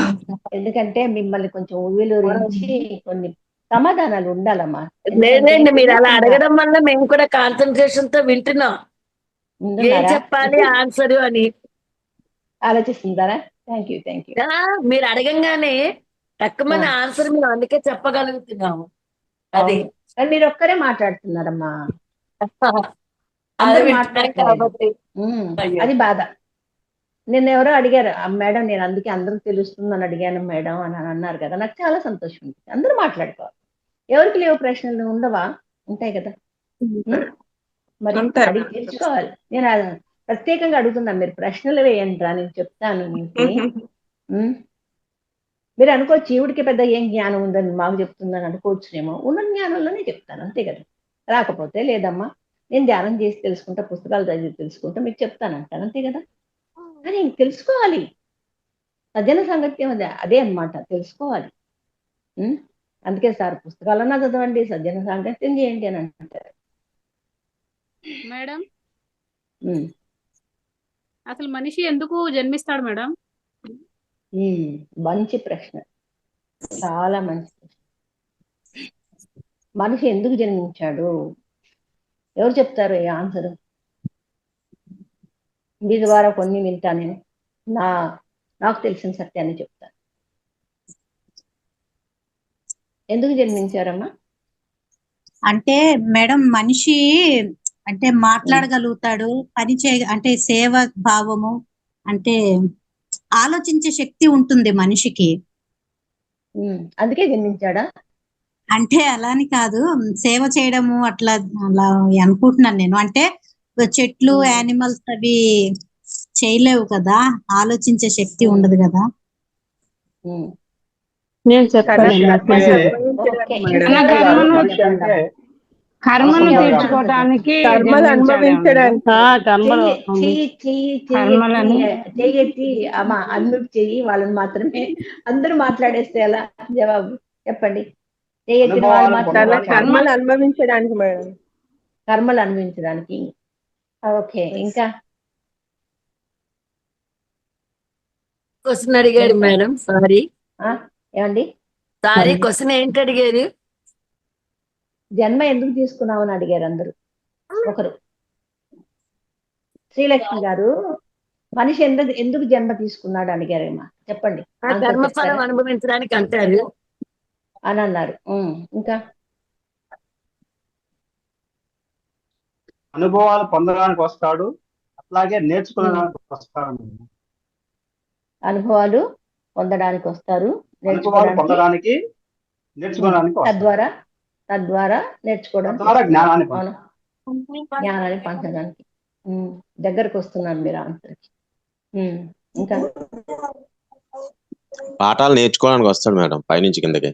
[SPEAKER 1] ఎందుకంటే మిమ్మల్ని కొంచెం ఉవ్విలూరించి కొన్ని సమాధానాలు ఉండాలమ్మా.
[SPEAKER 4] లేదండి, మీరు అలా అడగడం వల్ల మేము కూడా కాన్సన్ట్రేషన్ తో వింటున్నాం ఏం
[SPEAKER 1] ముందున్నారా
[SPEAKER 4] చెప్పాలి ఆన్సర్ అని.
[SPEAKER 1] ఆలోచిస్తుంటారా? Thank you.
[SPEAKER 4] మీరు అడగంగానే తక్కువని ఆన్సర్ మేము అందుకే చెప్పగలుగుతున్నాము. అది
[SPEAKER 1] కానీ మీరు ఒక్కరే మాట్లాడుతున్నారమ్మా,
[SPEAKER 4] అది
[SPEAKER 1] అందరూ
[SPEAKER 4] వింటున్నాం
[SPEAKER 1] మాట్లాడట్లేదు.
[SPEAKER 4] కాబట్టి.
[SPEAKER 1] అది బాధ. నిన్న ఎవరో అడిగారు, మేడం నేను అందుకే అందరికి తెలుస్తుందని అడిగాను మేడం అని అన్నారు కదా. నాకు చాలా సంతోషం ఉంది. అందరూ మాట్లాడుకోవాలి. ఎవరికి లేవు ప్రశ్నలు ఉండవా? ఉంటాయి కదా. మరి అడిగి తెచ్చుకోవాలి. నేను ప్రత్యేకంగా అడుగుతున్నాను, మీరు ప్రశ్నలు వేయండి రా, నేను చెప్తాను మీకు. మీరు అనుకోవచ్చు ఈవిడికి పెద్ద ఏం జ్ఞానం ఉందని మాకు చెప్తుందని అనుకోవచ్చునేమో. ఉన్న జ్ఞానంలోనే చెప్తాను, అంతే కదా. రాకపోతే లేదమ్మా నేను ధ్యానం చేసి తెలుసుకుంటా, పుస్తకాలు చదివి తెలుసుకుంటా మీకు చెప్తానంటాను, అంతే కదా. కానీ తెలుసుకోవాలి. సజ్జన సాంగత్యం అదే అన్నమాట, తెలుసుకోవాలి. అందుకే సార్ పుస్తకాలన్నా చదవండి, సజ్జన సాంగత్యం చేయండి అని అంటారు.
[SPEAKER 5] మేడం అసలు మనిషి ఎందుకు జన్మిస్తాడు మేడం?
[SPEAKER 1] మంచి ప్రశ్న, చాలా మంచి ప్రశ్న. మనిషి ఎందుకు జన్మించాడు? ఎవరు చెప్తారు ఈ ఆన్సర్? మీ ద్వారా కొన్ని వింటా నేను, నాకు తెలిసిన సత్యాన్ని చెప్తాను. ఎందుకు జన్మించారమ్మా?
[SPEAKER 6] అంటే మేడం మనిషి అంటే మాట్లాడగలుగుతాడు, పని అంటే సేవ భావము, అంటే ఆలోచించే శక్తి ఉంటుంది మనిషికి.
[SPEAKER 1] అందుకే జన్మించాడా?
[SPEAKER 6] అంటే అలాని కాదు, సేవ చేయడము అట్లా అలా అనుకుంటున్నాను నేను. అంటే చెట్లు యానిమల్స్ అవి చేయలేవు కదా, ఆలోచించే శక్తి ఉండదు కదా.
[SPEAKER 2] నేను చెప్తాను, కర్మను తీర్చుకోవడానికి,
[SPEAKER 3] కర్మలు అనుభవించడానికి,
[SPEAKER 1] చెయ్యి అమ్మా అన్మ్యూట్ చెయ్యి వాళ్ళని మాత్రమే. అందరూ మాట్లాడేస్తే ఎలా? జవాబు చెప్పండి.
[SPEAKER 3] కర్మలు అనుభవించడానికి మేడం.
[SPEAKER 1] కర్మలు అనుభవించడానికి. ఓకే, ఇంకా
[SPEAKER 4] క్వశ్చన్ అడిగారు మేడం. సారీ
[SPEAKER 1] ఏమండి,
[SPEAKER 4] సారీ క్వశ్చన్ ఏంటి అడిగారు?
[SPEAKER 1] జన్మ ఎందుకు తీసుకున్నావు అని అడిగారు అందరూ. ఒకరు శ్రీలక్ష్మి గారు, మనిషి ఎందుకు జన్మ తీసుకున్నాడు అడిగారేమా, చెప్పండి.
[SPEAKER 4] కర్మఫలం అనుభవించడానికి అంటారు
[SPEAKER 1] అని అన్నారు. ఇంకా
[SPEAKER 7] అనుభవాలు పొందడానికి వస్తాడు, అట్లాగే నేర్చుకోవడానికి వస్తాడు.
[SPEAKER 1] అనుభవాలు పొందడానికి వస్తారు,
[SPEAKER 7] పొందడానికి నేర్చుకోవడానికి,
[SPEAKER 1] తద్వారా నేర్చుకోవడానికి,
[SPEAKER 7] జ్ఞానాన్ని
[SPEAKER 1] పంచడానికి. దగ్గరకు వస్తున్నారు మీరు ఆన్సర్కి. ఇంకా
[SPEAKER 8] పాఠాలు నేర్చుకోవడానికి వస్తాడు మేడం, పైనుంచి కిందకి.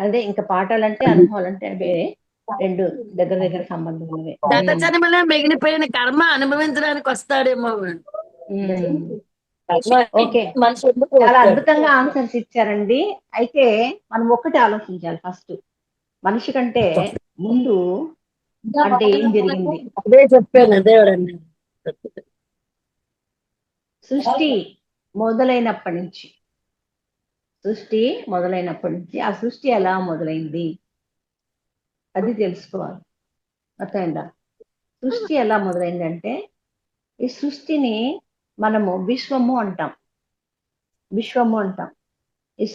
[SPEAKER 1] అదే, ఇంకా పాఠాలు అంటే అనుభవాలు అంటే వేరే, రెండు దగ్గర సంబంధం ఉన్నవే.
[SPEAKER 4] గత జన్మలో మిగిలిపోయిన కర్మ అనుభవించడానికి వస్తాడేమో.
[SPEAKER 1] ఓకే, చాలా అద్భుతంగా ఆన్సర్స్ ఇచ్చారండి. అయితే మనం ఒక్కటి ఆలోచించాలి ఫస్ట్, మనిషి కంటే ముందు అంటే ఏం జరిగింది?
[SPEAKER 4] అదే చెప్పాను, దేవుడు.
[SPEAKER 1] సృష్టి మొదలైనప్పటి నుంచి ఆ సృష్టి ఎలా మొదలైంది అది తెలుసుకోవాలి. అర్థమైందా? సృష్టి ఎలా మొదలైంది అంటే, ఈ సృష్టిని మనము విశ్వము అంటాం. ఈ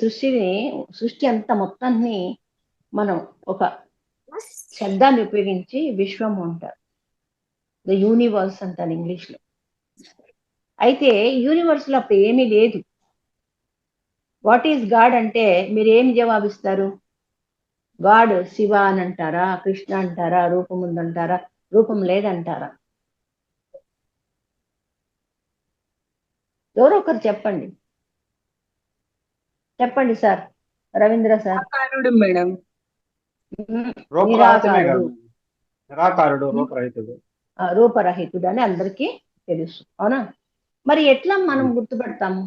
[SPEAKER 1] సృష్టి అంతా మొత్తాన్ని మనం ఒక శబ్దాన్ని ఉపయోగించి విశ్వము అంటారు. ద యూనివర్స్ అంటారు ఇంగ్లీష్లో. అయితే యూనివర్స్ లో అప్పుడు ఏమీ లేదు. వాట్ ఈస్ గాడ్ అంటే మీరు ఏమి జవాబిస్తారు? గాడ్ శివ అని అంటారా, కృష్ణ అంటారా, రూపం ఉందంటారా, రూపం లేదంటారా? ఎవరో ఒకరు చెప్పండి సార్. రవీంద్ర సార్.
[SPEAKER 3] మేడం,
[SPEAKER 1] రూపరహితుడు అని అందరికీ తెలుసు, అవునా? మరి ఎట్లా మనం గుర్తుపడతాము?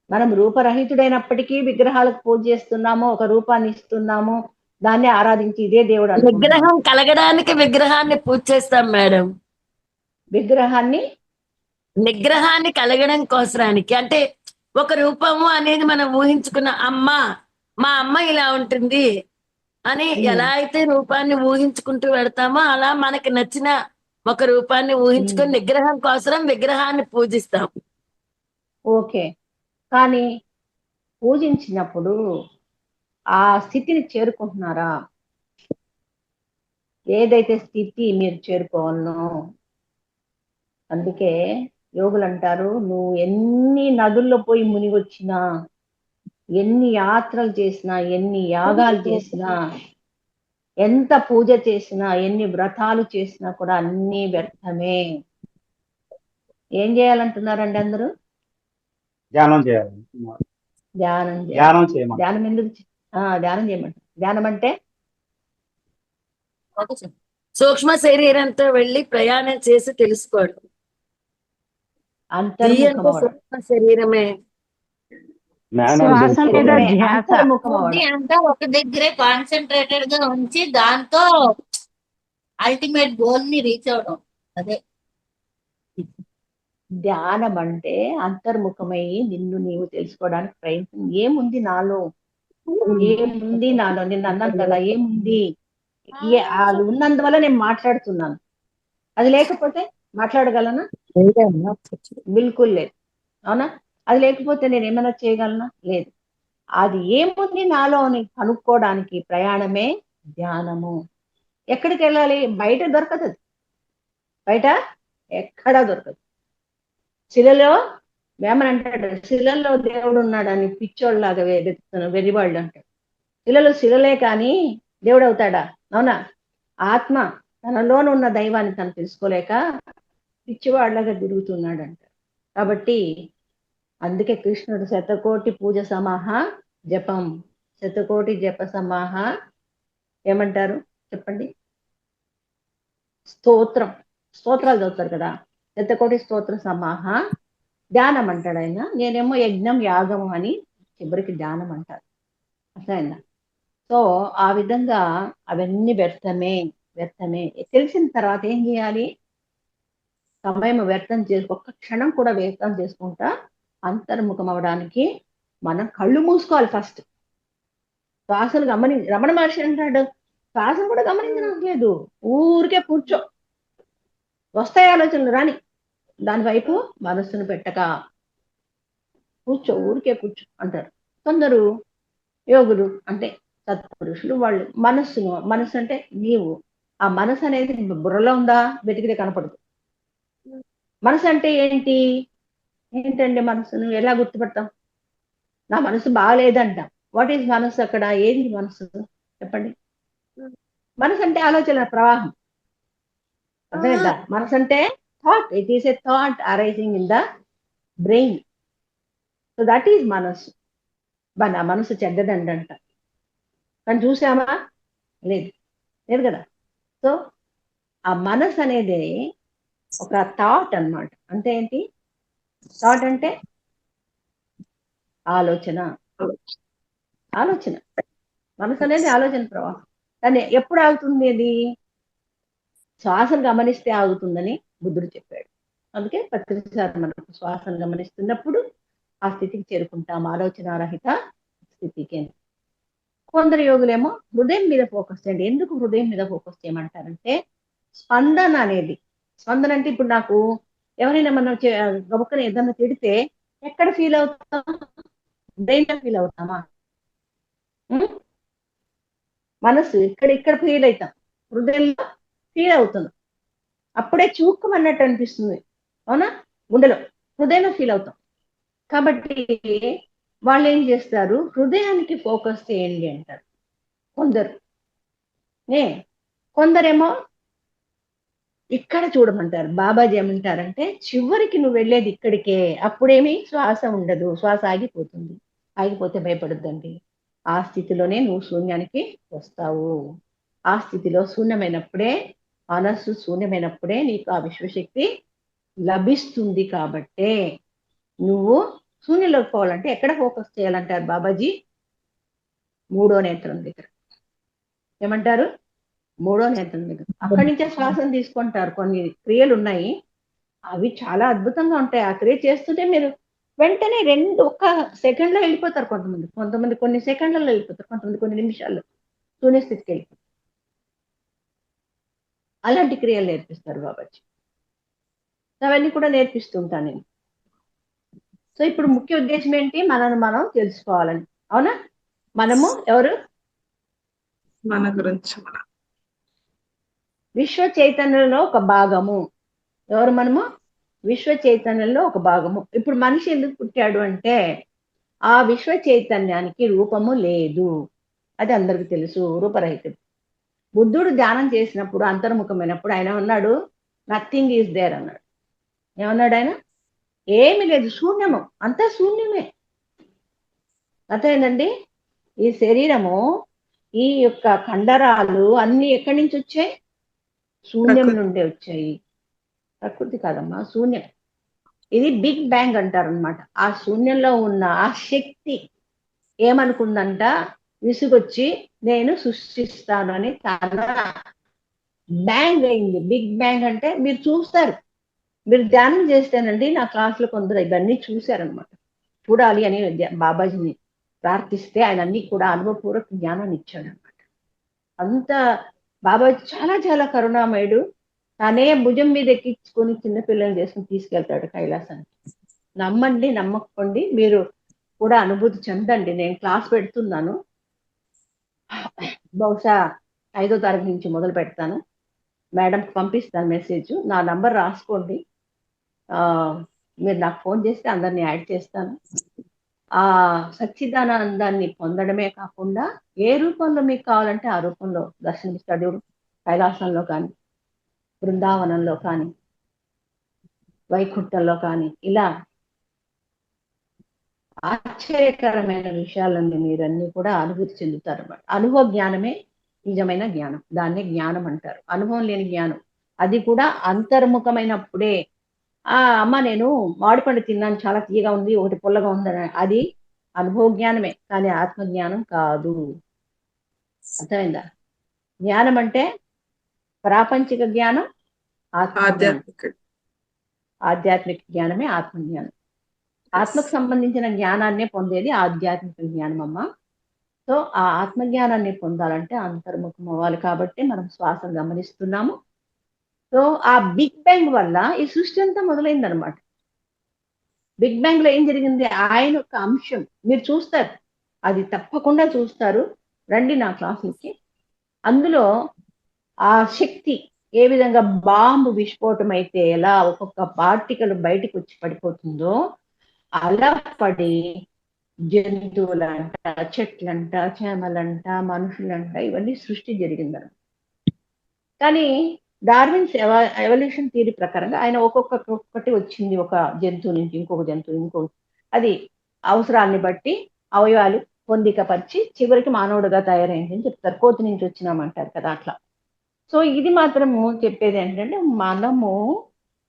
[SPEAKER 1] మనం రూపరహితుడైనప్పటికీ విగ్రహాలకు పూజ చేస్తున్నాము, ఒక రూపాన్ని ఇస్తున్నాము, దాన్ని ఆరాధించి ఇదే దేవుడు.
[SPEAKER 4] విగ్రహం కలగడానికి విగ్రహాన్ని పూజ చేస్తాం మేడం.
[SPEAKER 1] విగ్రహాన్ని
[SPEAKER 4] నిగ్రహాన్ని కలగడం కోసరానికి అంటే ఒక రూపము అనేది మనం ఊహించుకున్న మా అమ్మ ఇలా ఉంటుంది అని ఎలా అయితే రూపాన్ని ఊహించుకుంటూ వెడతామో అలా మనకి నచ్చిన ఒక రూపాన్ని ఊహించుకొని నిగ్రహం కోసరం విగ్రహాన్ని పూజిస్తాం.
[SPEAKER 1] ఓకే. కానీ పూజించినప్పుడు ఆ స్థితిని చేరుకుంటున్నారా? ఏదైతే స్థితి మీరు చేరుకోవాలనో, అందుకే యోగులు అంటారు, నువ్వు ఎన్ని నదుల్లో పోయి మునిగొచ్చినా, ఎన్ని యాత్రలు చేసినా, ఎన్ని యాగాలు చేసినా, ఎంత పూజ చేసినా, ఎన్ని వ్రతాలు చేసినా కూడా అన్నీ వ్యర్థమే. ఏం చేయాలంటున్నారండి అందరూ?
[SPEAKER 7] ధ్యానం చేయాలి.
[SPEAKER 1] ధ్యానం చేయాలి.
[SPEAKER 7] ధ్యానం చేయమని.
[SPEAKER 1] ధ్యానం ఎందుకు ధ్యానం చేయమంటారు? ధ్యానం అంటే
[SPEAKER 4] సూక్ష్మ శరీరంతో వెళ్ళి ప్రయాణం చేసి తెలుసుకోవడం.
[SPEAKER 1] అంతర్ముఖం అవడం.
[SPEAKER 4] సూక్ష్మ శరీరమే.
[SPEAKER 2] శ్వాస మీద ధ్యాస.
[SPEAKER 1] అంతర్ముఖం అవడం.
[SPEAKER 9] బుద్ధి అంతా ఒక దగ్గరే కాన్సన్ట్రేటెడ్ గా ఉంచి దాంతో అల్టిమేట్ గోల్ ని రీచ్ అవడం. అదే
[SPEAKER 1] ధ్యానం అంటే అంతర్ముఖమై నిన్ను నీవు తెలుసుకోవడానికి ప్రయత్నం. ఏముంది నాలో, ఏముంది నాలో? నిన్న అన్నాను కదా, ఏముంది? అది ఉన్నందువల్ల నేను మాట్లాడుతున్నాను. అది లేకపోతే మాట్లాడగలనా? బిల్కుల్ లేదు. అవునా? అది లేకపోతే నేను ఏమైనా చేయగలనా? లేదు. అది ఏముంది నాలో అని కనుక్కోవడానికి ప్రయాణమే ధ్యానము. ఎక్కడికి వెళ్ళాలి? బయట దొరకదు. బయట ఎక్కడా దొరకదు. శిలలో వేమనంటాడు, శిలలో దేవుడు ఉన్నాడని పిచ్చోళ్ళలాగా వెతుకుతున్నాడు, వెర్రివాళ్ళు అంటాడు. శిలలే కానీ దేవుడు అవుతాడా? అవునా? ఆత్మ తనలోన ఉన్న దైవాన్ని తను తెలుసుకోలేక పిచ్చివాళ్ళగా తిరుగుతున్నాడు అంటారు. కాబట్టి అందుకే కృష్ణుడు శతకోటి పూజ సమాహ జపం, శతకోటి జప సమాహ ఏమంటారు చెప్పండి? స్తోత్రాలు చదువుతారు కదా, శతకోటి స్తోత్ర సమాహ ధ్యానం అంటాడు ఆయన. నేనేమో యజ్ఞం యాగం అని చివరికి ధ్యానం అంటారు. అర్థమైందా? సో ఆ విధంగా అవన్నీ వ్యర్థమే. తెలిసిన తర్వాత ఏం చేయాలి? సమయం వ్యర్థం ఒక్క క్షణం కూడా వ్యర్థం చేసుకుంటా అంతర్ముఖం అవడానికి మనం కళ్ళు మూసుకోవాలి. ఫస్ట్ శ్వాసను రమణ మహర్షి అంటాడు, శ్వాసను కూడా గమనించలేదు, ఊరికే కూర్చో, వస్తాయి ఆలోచనలు రాని, దాని వైపు మనస్సును పెట్టక కూర్చో, ఊరికే కూర్చో అంటారు. కొందరు యోగులు అంటే సత్పురుషులు వాళ్ళు మనస్సు అంటే నీవు, ఆ మనసు అనేది బుర్రలో ఉందా? వెతికితే కనపడదు. మనసు అంటే ఏంటండి? మనసును ఎలా గుర్తుపడతాం? నా మనసు బాగాలేదంటాం. వాట్ ఈజ్ మనసు? అక్కడ ఏంటి మనసు చెప్పండి? మనసు అంటే ఆలోచన ప్రవాహం. అర్థమైందా? మనసు అంటే thought. It is a thought arising in the brain. So that is మనసు. నా మనసు చెడ్డదండి అంట, కానీ చూసామా? లేదు కదా. సో ఆ మనసు అనేది ఒక థాట్ అన్నమాట. అంటే ఏంటి థాట్? అంటే ఆలోచన. మనసు అనేది ఆలోచన ప్రవాహం. దాన్ని ఎప్పుడు ఆగుతుంది? అది శ్వాసను గమనిస్తే ఆగుతుందని బుద్ధుడు చెప్పాడు. అందుకే ప్రతిసారి మనకు శ్వాసను గమనిస్తున్నప్పుడు ఆ స్థితికి చేరుకుంటాం, ఆలోచనారహిత స్థితికి. కొందరు యోగులేమో హృదయం మీద ఫోకస్ చేయండి. ఎందుకు హృదయం మీద ఫోకస్ చేయమంటారంటే స్పందన అంటే ఇప్పుడు నాకు ఎవరైనా మనం గబుక్కని ఏదన్నా తిడితే ఎక్కడ ఫీల్ అవుతాం? హృదయంలో ఫీల్ అవుతామా? మనసు ఇక్కడ ఫీల్ అవుతాం, హృదయంలో ఫీల్ అవుతున్నాం. అప్పుడే చూక్కమన్నట్టు అనిపిస్తుంది. అవునా? గుండెలో, హృదయంలో ఫీల్ అవుతాం. కాబట్టి వాళ్ళు ఏం చేస్తారు? హృదయానికి ఫోకస్ చేయండి అంటారు కొందరేమో ఇక్కడ చూడమంటారు. బాబాజీ ఏమంటారంటే చివరికి నువ్వు వెళ్ళేది ఇక్కడికే, అప్పుడేమి శ్వాస ఉండదు, శ్వాస ఆగిపోతుంది. ఆగిపోతే భయపడొద్దండి. ఆ స్థితిలోనే నువ్వు శూన్యానికి వస్తావు. ఆ స్థితిలో శూన్యమైనప్పుడే, మనస్సు శూన్యమైనప్పుడే నీకు ఆ విశ్వశక్తి లభిస్తుంది. కాబట్టే నువ్వు శూన్యంలోకి పోవాలంటే ఎక్కడ ఫోకస్ చేయాలంటారు బాబాజీ? మూడో నేత్రం దగ్గర. ఏమంటారు? మూడో నేత్రం దగ్గర. అక్కడి నుంచే శ్వాసను తీసుకుంటారు. కొన్ని క్రియలు ఉన్నాయి, అవి చాలా అద్భుతంగా ఉంటాయి. ఆ క్రియ చేస్తుంటే మీరు వెంటనే ఒక్క సెకండ్‌లో వెళ్ళిపోతారు కొంతమంది. కొంతమంది కొన్ని సెకండ్‌లలో వెళ్ళిపోతారు. కొంతమంది కొన్ని నిమిషాల్లో శూన్య స్థితికి వెళ్ళిపోతారు. అలాంటి క్రియలు నేర్పిస్తారు బాబాజీ. అవన్నీ కూడా నేర్పిస్తూ ఉంటాను నేను. సో ఇప్పుడు ముఖ్య ఉద్దేశం ఏంటి? మనను మనం తెలుసుకోవాలని. అవునా? మనము ఎవరు?
[SPEAKER 3] మన గురించి మనం.
[SPEAKER 1] విశ్వ చైతన్యంలో ఒక భాగము. ఎవరు మనము? విశ్వ చైతన్యంలో ఒక భాగము. ఇప్పుడు మనిషి ఎందుకు పుట్టాడు అంటే ఆ విశ్వ చైతన్యానికి రూపము లేదు. అది అందరికి తెలుసు, రూపరహితం. బుద్ధుడు ధ్యానం చేసినప్పుడు అంతర్ముఖమైనప్పుడు ఆయన అన్నాడు నథింగ్ ఈజ్ దేర్ అన్నాడు. ఏమన్నాడు ఆయన? ఏమి లేదు, శూన్యము, అంతా శూన్యమే. అర్థమైందండి? ఈ శరీరము, ఈ యొక్క కండరాలు అన్ని ఎక్కడి నుంచి వచ్చాయి? శూన్యం నుండే వచ్చాయి. ప్రకృతి కాదమ్మా, శూన్యం. ఇది బిగ్ బ్యాంగ్ అంటారు అనమాట. ఆ శూన్యంలో ఉన్న ఆ శక్తి ఏమనుకుందంట, విసుగొచ్చి నేను సృష్టిస్తాను అని తన బ్యాంగ్ అయింది. బిగ్ బ్యాంగ్ అంటే మీరు చూస్తారు, మీరు ధ్యానం చేస్తేనండి, నా క్లాసులో కొందరు ఇవన్నీ చూశారనమాట. చూడాలి అని బాబాజీని ప్రార్థిస్తే ఆయన అన్ని కూడా అనుభవపూర్వక జ్ఞానాన్ని ఇచ్చాడు అనమాట. అంత బాబాజీ చాలా చాలా కరుణామయుడు. తనే భుజం మీద ఎక్కించుకొని చిన్నపిల్లలు చేసుకుని తీసుకెళ్తాడు కైలాసానికి. నమ్మండి, నమ్మకండి, మీరు కూడా అనుభూతి చెందండి. నేను క్లాస్ పెడుతున్నాను, బహుశా 5వ తరగతి నుంచి మొదలు పెడతాను. మేడంకి పంపిస్తాను మెసేజ్, నా నంబర్ రాసుకోండి. మీరు నాకు ఫోన్ చేస్తే అందరినీ యాడ్ చేస్తాను. ఆ సచ్చిదానందాన్ని పొందడమే కాకుండా ఏ రూపంలో మీకు కావాలంటే ఆ రూపంలో దర్శనమిస్తాడు. కైలాసంలో కానీ, బృందావనంలో కానీ, వైకుంఠంలో కానీ, ఇలా ఆశ్చర్యకరమైన విషయాలన్నీ మీరన్నీ కూడా అనుభూతి చెందుతారు అన్నమాట. అనుభవ జ్ఞానమే నిజమైన జ్ఞానం. దాన్నే జ్ఞానం అంటారు. అనుభవం లేని జ్ఞానం అది కూడా అంతర్ముఖమైనప్పుడే. అమ్మ నేను మామిడిపండు తిన్నాను, చాలా తీయగా ఉంది, ఒకటి పుల్లగా ఉందని, అది అనుభవ జ్ఞానమే, కానీ ఆత్మజ్ఞానం కాదు. అర్థమైందా? జ్ఞానం అంటే ప్రాపంచిక జ్ఞానం, ఆధ్యాత్మిక జ్ఞానమే ఆత్మజ్ఞానం. ఆత్మకు సంబంధించిన జ్ఞానాన్నే పొందేది ఆధ్యాత్మిక జ్ఞానం అమ్మ. సో ఆ ఆత్మజ్ఞానాన్ని పొందాలంటే అంతర్ముఖం అవ్వాలి. కాబట్టి మనం శ్వాసను గమనిస్తున్నాము. సో ఆ బిగ్ బ్యాంగ్ వల్ల ఈ సృష్టి అంతా మొదలైందనమాట. బిగ్ బ్యాంగ్ లో ఏం జరిగింది? ఆయన యొక్క అంశం మీరు చూస్తారు, అది తప్పకుండా చూస్తారు. రండి నా క్లాసులకి. అందులో ఆ శక్తి ఏ విధంగా బాంబు విస్ఫోటం అయితే ఎలా ఒక్కొక్క పార్టికల్ బయటకు వచ్చి పడిపోతుందో అలా పడి జంతువులంట, చెట్లంట, చేమలంట, మనుషులంట, ఇవన్నీ సృష్టి జరిగిందన్న. కానీ డార్విన్స్ ఎవల్యూషన్ థియరీ ప్రకారంగా ఆయన ఒక్కొక్కటి వచ్చింది, ఒక జంతువు నుంచి ఇంకొక జంతువు, అది అవసరాన్ని బట్టి అవయవాలు పొందికపరిచి చివరికి మానవుడిగా తయారైంది అని చెప్తారు. కోతి నుంచి వచ్చినామంటారు కదా, అట్లా. సో ఇది మాత్రము చెప్పేది ఏంటంటే మనము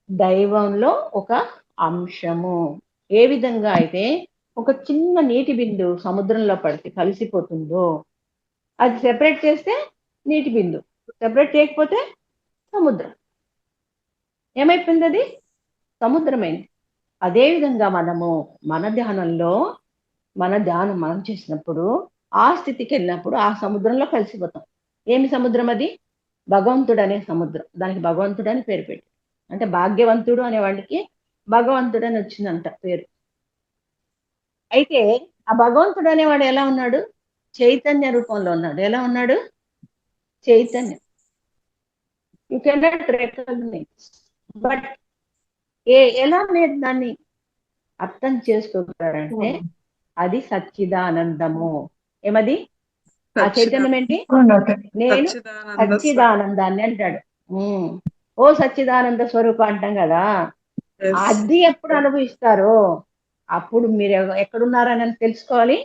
[SPEAKER 1] దైవంలో ఒక అంశము. ఏ విధంగా అయితే ఒక చిన్న నీటి బిందువు సముద్రంలో పడితే కలిసిపోతుందో, అది సెపరేట్ చేస్తే నీటి బిందువు, సెపరేట్ చేయకపోతే సముద్రం ఏమైపోయింది, అది సముద్రమైంది. అదేవిధంగా మనము మన ధ్యానంలో మనం చేసినప్పుడు ఆ స్థితికి వెళ్ళినప్పుడు ఆ సముద్రంలో కలిసిపోతాం. ఏమి సముద్రం అది? భగవంతుడు అనే సముద్రం. దానికి భగవంతుడు అని పేరు పెట్టి, అంటే భాగ్యవంతుడు అనేవాడికి భగవంతుడు అని వచ్చిందంట పేరు. అయితే ఆ భగవంతుడు అనేవాడు ఎలా ఉన్నాడు? చైతన్య రూపంలో ఉన్నాడు. ఎలా ఉన్నాడు? చైతన్యం. యూ కెనాట్ రికగ్నైజ్, బట్ ఎలా మీరు దాన్ని అర్థం చేసుకుంటారంటే అది సచ్చిదానందము. ఏమది? ఆ చైతన్యం ఏంటి? నేను సచ్చిదానందాన్ని అంటాడు. ఓ సచ్చిదానంద స్వరూప అంటాం కదా, అది ఎప్పుడు అనుభవిస్తారో అప్పుడు మీరు ఎక్కడున్నారని తెలుసుకోవాలి.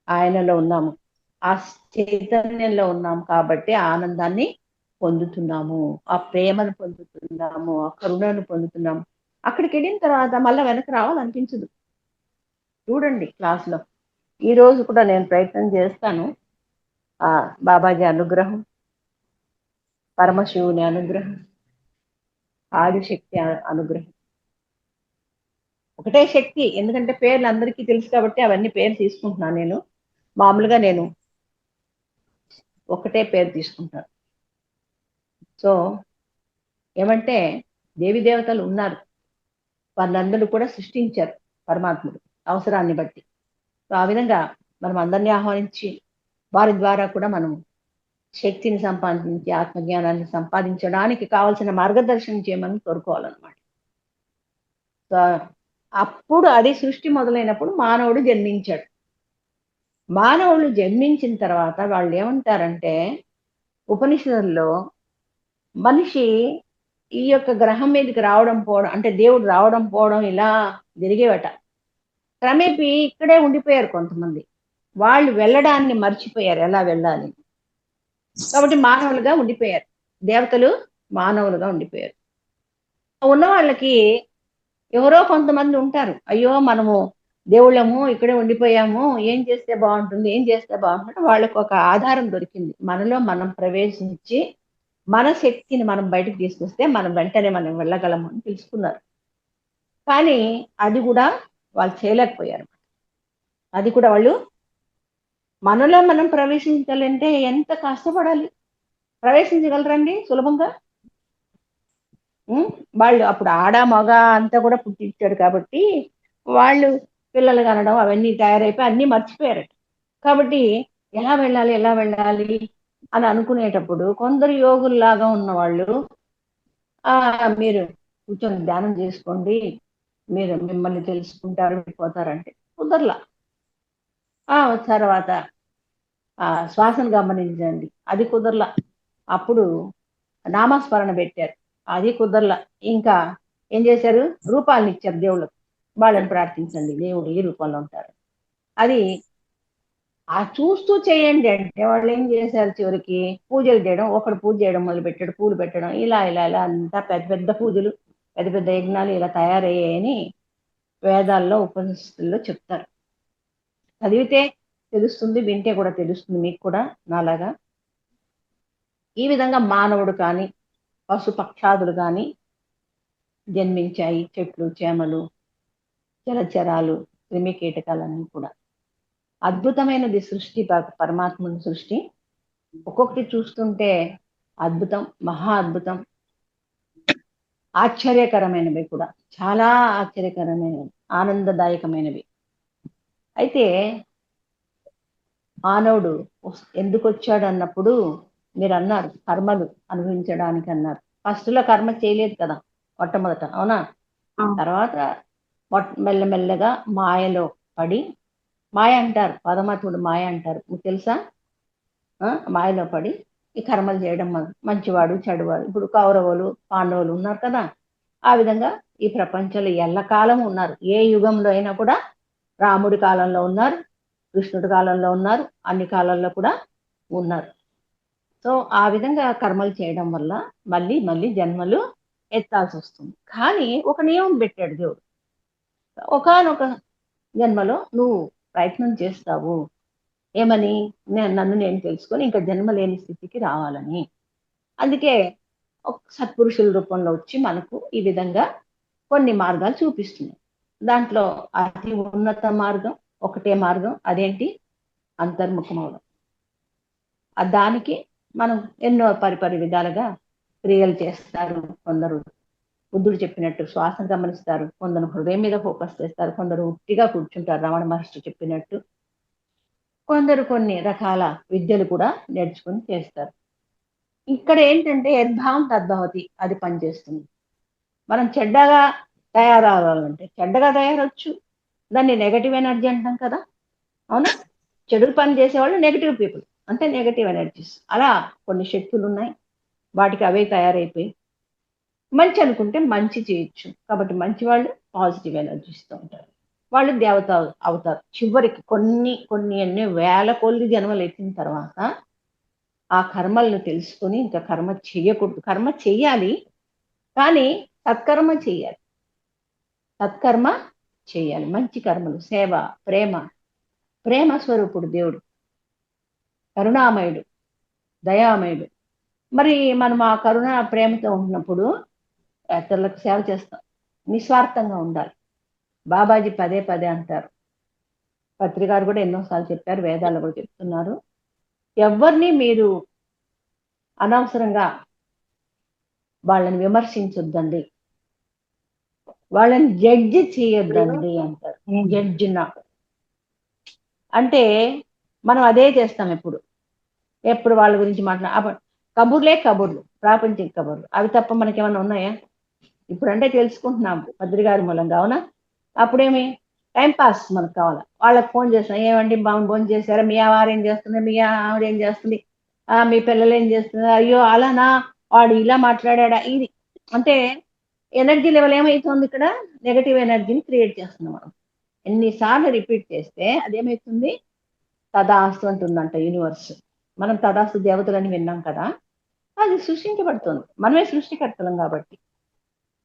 [SPEAKER 1] ఆయనలో ఉన్నాము, ఆ చైతన్యంలో ఉన్నాము కాబట్టి ఆనందాన్ని పొందుతున్నాము, ఆ ప్రేమను పొందుతున్నాము, ఆ కరుణను పొందుతున్నాము. అక్కడికి వెళ్ళిన తర్వాత మళ్ళీ వెనక్కి రావాలనిపించదు. చూడండి క్లాస్లో ఈ రోజు కూడా నేను ప్రయత్నం చేస్తాను. బాబాజీ అనుగ్రహం, పరమశివుని అనుగ్రహం, ఆదిశక్తి అనుగ్రహం. ఒకటే శక్తి, ఎందుకంటే పేర్లు అందరికీ తెలుసు కాబట్టి అవన్నీ పేరు తీసుకుంటున్నాను నేను. మామూలుగా నేను ఒకటే పేరు తీసుకుంటాను. సో ఏమంటే దేవి దేవతలు ఉన్నారు, వాళ్ళందరూ కూడా సృష్టించారు పరమాత్ముడు అవసరాన్ని బట్టి. సో ఆ విధంగా మనం అందరినీ ఆహ్వానించి వారి ద్వారా కూడా మనం శక్తిని సంపాదించి ఆత్మజ్ఞానాన్ని సంపాదించడానికి కావాల్సిన మార్గదర్శనం చేయమని కోరుకోవాలన్నమాట. సో అప్పుడు అది సృష్టి మొదలైనప్పుడు మానవుడు జన్మించాడు. మానవులు జన్మించిన తర్వాత వాళ్ళు ఏమంటారంటే ఉపనిషత్తుల్లో మనిషి ఈ యొక్క గ్రహం మీదకి రావడం పోవడం, అంటే దేవుడు రావడం పోవడం ఇలా జరిగేవట. క్రమేపీ ఇక్కడే ఉండిపోయారు కొంతమంది, వాళ్ళు వెళ్ళడాన్ని మర్చిపోయారు ఎలా వెళ్ళాలి. కాబట్టి మానవులుగా ఉండిపోయారు, దేవతలు మానవులుగా ఉండిపోయారు. ఉన్న వాళ్ళకి ఎవరో కొంతమంది ఉంటారు, అయ్యో మనము దేవుళ్ళము ఇక్కడే ఉండిపోయాము, ఏం చేస్తే బాగుంటుంది, ఏం చేస్తే బాగుంటుంది. వాళ్ళకు ఒక ఆధారం దొరికింది, మనలో మనం ప్రవేశించి మన శక్తిని మనం బయటకు తీసుకొస్తే మనం వెంటనే మనం వెళ్ళగలము అని తెలుసుకున్నారు. కానీ అది కూడా వాళ్ళు చేయలేకపోయారు. అది కూడా వాళ్ళు మనలో మనం ప్రవేశించాలంటే ఎంత కష్టపడాలి. ప్రవేశించగలరండి సులభంగా? వాళ్ళు అప్పుడు ఆడ మగ అంతా కూడా పుట్టించాడు కాబట్టి వాళ్ళు పిల్లలు కనడం అవన్నీ తయారైపోయి అన్నీ మర్చిపోయారట. కాబట్టి ఎలా వెళ్ళాలి అని అనుకునేటప్పుడు కొందరు యోగుల్లాగా ఉన్నవాళ్ళు మీరు కూర్చొని ధ్యానం చేసుకోండి, మీరు మిమ్మల్ని తెలుసుకుంటారు, పోతారంటే కుదరలా. తర్వాత శ్వాసను గమనించండి, అది కుదరలా. అప్పుడు నామస్మరణ పెట్టారు, అది కుదరలా. ఇంకా ఏం చేశారు, రూపాలను ఇచ్చారు దేవుళ్ళకు, వాళ్ళని ప్రార్థించండి, దేవుడు ఈ రూపంలో ఉంటారు. అది చూస్తూ చేయండి అంటే వాళ్ళు ఏం చేశారు, చివరికి పూజలు చేయడం, ఒకడు పూజ చేయడం మొదలు పెట్టాడు, పూలు పెట్టడం, ఇలా అంతా పెద్ద పెద్ద పూజలు, పెద్ద పెద్ద యజ్ఞాలు ఇలా తయారయ్యాయని వేదాల్లో ఉపనిషత్తుల్లో చెప్తారు. చదివితే తెలుస్తుంది, వింటే కూడా తెలుస్తుంది మీకు కూడా నాలాగా. ఈ విధంగా మానవుడు కానీ పశు పక్షాదులు కానీ జన్మించాయి, చెట్లు చేమలు జలచరాలు క్రిమి కీటకాలన్నీ కూడా. అద్భుతమైనది సృష్టి, పరమాత్మని సృష్టి. ఒక్కొక్కటి చూస్తుంటే అద్భుతం, మహా అద్భుతం, ఆశ్చర్యకరమైనవి కూడా, చాలా ఆశ్చర్యకరమైనవి, ఆనందదాయకమైనవి. అయితే మానవుడు ఎందుకు వచ్చాడు అన్నప్పుడు మీరు అన్నారు కర్మలు అనుభవించడానికి అన్నారు. ఫస్ట్లో కర్మ చేయలేదు కదా మొట్టమొదట, అవునా? తర్వాత మెల్లమెల్లగా మాయలో పడి, మాయ అంటారు, పరమాత్ముడు మాయ అంటారు, మీకు తెలుసా? మాయలో పడి ఈ కర్మలు చేయడం, మంచివాడు చెడువాడు. ఇప్పుడు కౌరవులు పాండవులు ఉన్నారు కదా, ఆ విధంగా ఈ ప్రపంచంలో ఎల్లకాలం ఉన్నారు. ఏ యుగంలో అయినా కూడా రాముడి కాలంలో ఉన్నారు, కృష్ణుడి కాలంలో ఉన్నారు, అన్ని కాలాల్లో కూడా ఉన్నారు. సో ఆ విధంగా కర్మలు చేయడం వల్ల మళ్ళీ మళ్ళీ జన్మలు ఎత్తాల్సి వస్తుంది. కానీ ఒక నియమం పెట్టాడు దేవుడు, ఒకానొక జన్మలో నువ్వు ప్రయత్నం చేస్తావు, ఏమని, నన్ను నేను తెలుసుకొని ఇంకా జన్మ లేని స్థితికి రావాలని. అందుకే ఒక సత్పురుషుల రూపంలో వచ్చి మనకు ఈ విధంగా కొన్ని మార్గాలు చూపిస్తున్నాయి. దాంట్లో అతి ఉన్నత మార్గం ఒకటే మార్గం, అదేంటి, అంతర్ముఖమవడం. దానికి మనం ఎన్నో పరిపరి విధాలుగా క్రియలు చేస్తారు. కొందరు బుద్ధుడు చెప్పినట్టు శ్వాసను గమనిస్తారు, కొందరు హృదయం మీద ఫోకస్ చేస్తారు, కొందరు ఉట్టిగా కూర్చుంటారు రమణ మహర్షి చెప్పినట్టు, కొందరు కొన్ని రకాల విద్యలు కూడా నేర్చుకుని చేస్తారు. ఇక్కడ ఏంటంటే యద్భావం తద్భవతి, అది పనిచేస్తుంది. మనం చెడ్డగా తయారవ్వాలంటే చెడ్డగా తయారవచ్చు, దాన్ని నెగటివ్ ఎనర్జీ అంటాం కదా, అవునా? చెడు పని చేసేవాళ్ళు నెగటివ్ పీపుల్, అంటే నెగటివ్ ఎనర్జీస్. అలా కొన్ని శక్తులు ఉన్నాయి, వాటికి అవే తయారైపోయి. మంచి అనుకుంటే మంచి చేయొచ్చు, కాబట్టి మంచి వాళ్ళు పాజిటివ్ ఎనర్జీస్తో ఉంటారు, వాళ్ళు దేవత అవుతారు. చివరికి కొన్ని ఎన్ని వేల కొద్ది జన్మలు ఎత్తిన తర్వాత ఆ కర్మలను తెలుసుకొని ఇంకా కర్మ చెయ్యకూడదు. కర్మ చెయ్యాలి, కానీ సత్కర్మ చెయ్యాలి, సత్కర్మ చేయాలి, మంచి కర్మలు, సేవ, ప్రేమ స్వరూపుడు దేవుడు, కరుణామయుడు, దయామయుడు. మరి మనం ఆ కరుణ ప్రేమతో ఉన్నప్పుడు ఇతరులకు సేవ చేస్తాం, నిస్వార్థంగా ఉండాలి. బాబాజీ పదే పదే అంటారు, పత్రికారు కూడా ఎన్నోసార్లు చెప్పారు, వేదాలు కూడా చెప్తున్నారు, ఎవరిని మీరు అనవసరంగా వాళ్ళని విమర్శించొద్దండి, వాళ్ళని జడ్జి చేయొద్దండి అంటారు. జడ్జి నా అంటే మనం అదే చేస్తాం, ఎప్పుడు వాళ్ళ గురించి కబుర్లే కబుర్లు, ప్రాపంచిక కబుర్లు, అవి తప్ప మనకేమన్నా ఉన్నాయా? ఇప్పుడు అంటే తెలుసుకుంటున్నాం పత్రికారి మూలంగా, అవునా? అప్పుడేమి టైం పాస్ మనకు కావాలి, వాళ్ళకి ఫోన్ చేస్తాం, ఏమండి బాగుంది ఫోన్ చేశారా, మీ వారు ఏం చేస్తుంది, మీ ఆవిడ ఏం చేస్తుంది, మీ పిల్లలు ఏం చేస్తున్నారు, అయ్యో అలానా, వాడు ఇలా మాట్లాడా, ఇది అంటే ఎనర్జీ లెవెల్ ఏమవుతుంది, ఇక్కడ నెగటివ్ ఎనర్జీని క్రియేట్ చేస్తున్నాం మనం. ఎన్నిసార్లు రిపీట్ చేస్తే అదేమవుతుంది, తదాస్తు అంటుందంట యూనివర్స్. మనం తదాస్తు దేవతలని విన్నాం కదా, అది సృష్టించబడుతుంది, మనమే సృష్టికర్తలం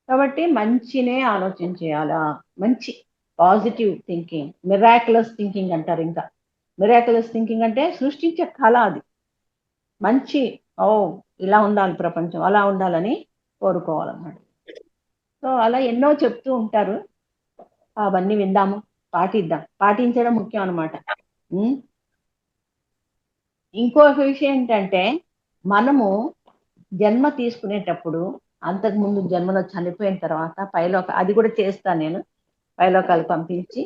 [SPEAKER 1] కాబట్టి మంచినే ఆలోచన చేయాలా, మంచి పాజిటివ్ థింకింగ్, మిరాక్యులస్ థింకింగ్ అంటారు. ఇంకా మిరాక్యులస్ థింకింగ్ అంటే సృష్టించే కళ, అది మంచి, ఇలా ఉండాలి ప్రపంచం, అలా ఉండాలని కోరుకోవాలన్నమాట. సో అలా ఎన్నో చెప్తూ ఉంటారు, అవన్నీ విందాము, పాటించడం ముఖ్యం అనమాట. ఇంకొక విషయం ఏంటంటే, మనము జన్మ తీసుకునేటప్పుడు అంతకు ముందు జన్మలో చనిపోయిన తర్వాత పైలోక, అది కూడా చేస్తాను నేను, పైలోకాలు పంపించి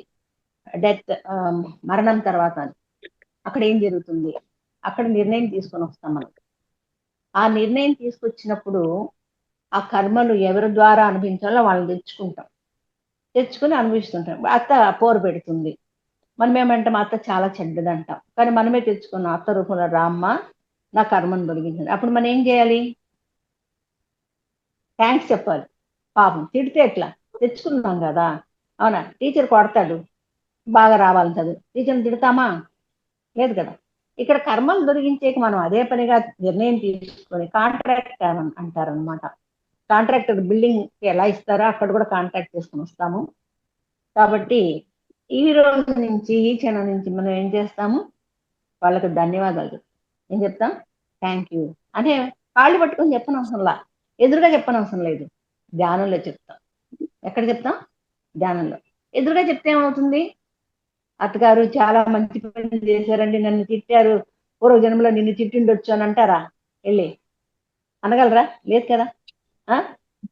[SPEAKER 1] డెత్, మరణం తర్వాత అక్కడ ఏం జరుగుతుంది, అక్కడ నిర్ణయం తీసుకొని వస్తాం మనం. ఆ నిర్ణయం తీసుకొచ్చినప్పుడు ఆ కర్మలు ఎవరి ద్వారా అనుభవించాలో వాళ్ళని తెచ్చుకుని అనుభవిస్తుంటాం. అత్త పోరు పెడుతుంది, మనం ఏమంటాం, అత్త చాలా చెడ్డది అంటాం, కానీ మనమే తెచ్చుకున్నాం అత్త రూపంలో, రామ్మ నా కర్మను తొలగించండి. అప్పుడు మనం ఏం చేయాలి, థ్యాంక్స్ చెప్పాలి. పాపం తిడితే ఎట్లా, తెచ్చుకున్నాం కదా, అవునా? టీచర్ కొడతాడు, బాగా రావాలని చదువు, టీచర్ని తిడతామా? లేదు కదా. ఇక్కడ కర్మలు తొలగించేకి మనం అదే పనిగా నిర్ణయం తీసుకొని కాంట్రాక్ట్ అంటారనమాట. కాంట్రాక్టర్ బిల్డింగ్ ఎలా ఇస్తారో అక్కడ కూడా కాంట్రాక్ట్ చేసుకొని వస్తాము. కాబట్టి ఈ రోజు నుంచి, ఈ క్షణం నుంచి మనం ఏం చేస్తాము, వాళ్ళకు ధన్యవాదాలు ఏం చెప్తాం, థ్యాంక్ యూ అంటే కాళ్ళు పట్టుకొని చెప్పనవసరంలా, ఎదురుగా చెప్పనవసరం లేదు, ధ్యానంలో చెప్తాం. ఎక్కడ చెప్తాం, ధ్యానంలో. ఎదురుగా చెప్తే ఏమవుతుంది, అత్తగారు చాలా మంచి పని చేశారండి, నన్ను తిట్టారు, పూర్వ జన్మలో నిన్ను తిట్టిండొచ్చు అని అంటారా? వెళ్ళి అనగలరా? లేదు కదా.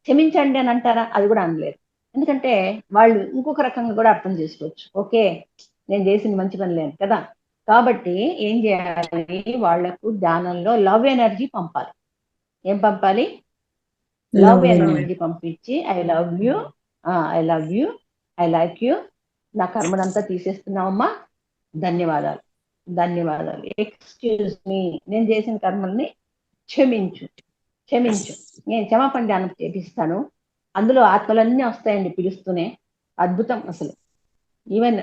[SPEAKER 1] క్షమించండి అని అంటారా? అది కూడా అనలేరు. ఎందుకంటే వాళ్ళు ఇంకొక రకంగా కూడా అర్థం చేసుకోవచ్చు, ఓకే నేను చేసింది మంచి పని లేదు కదా. కాబట్టి ఏం చేయాలి, వాళ్లకు ధ్యానంలో లవ్ ఎనర్జీ పంపాలి. ఏం పంపాలి, లవ్ ఎనర్జీ పంపించి, I love you, I like you, నా కర్మనంతా తీసేస్తున్నావమ్మా, ధన్యవాదాలు, ఎక్స్క్యూజ్ మీ, నేను చేసిన కర్మల్ని క్షమించు, నేను క్షమాపణ ధ్యానం చేపిస్తాను, అందులో ఆత్మలన్నీ వస్తాయండి పిలుస్తూనే, అద్భుతం అసలు. ఈవెన్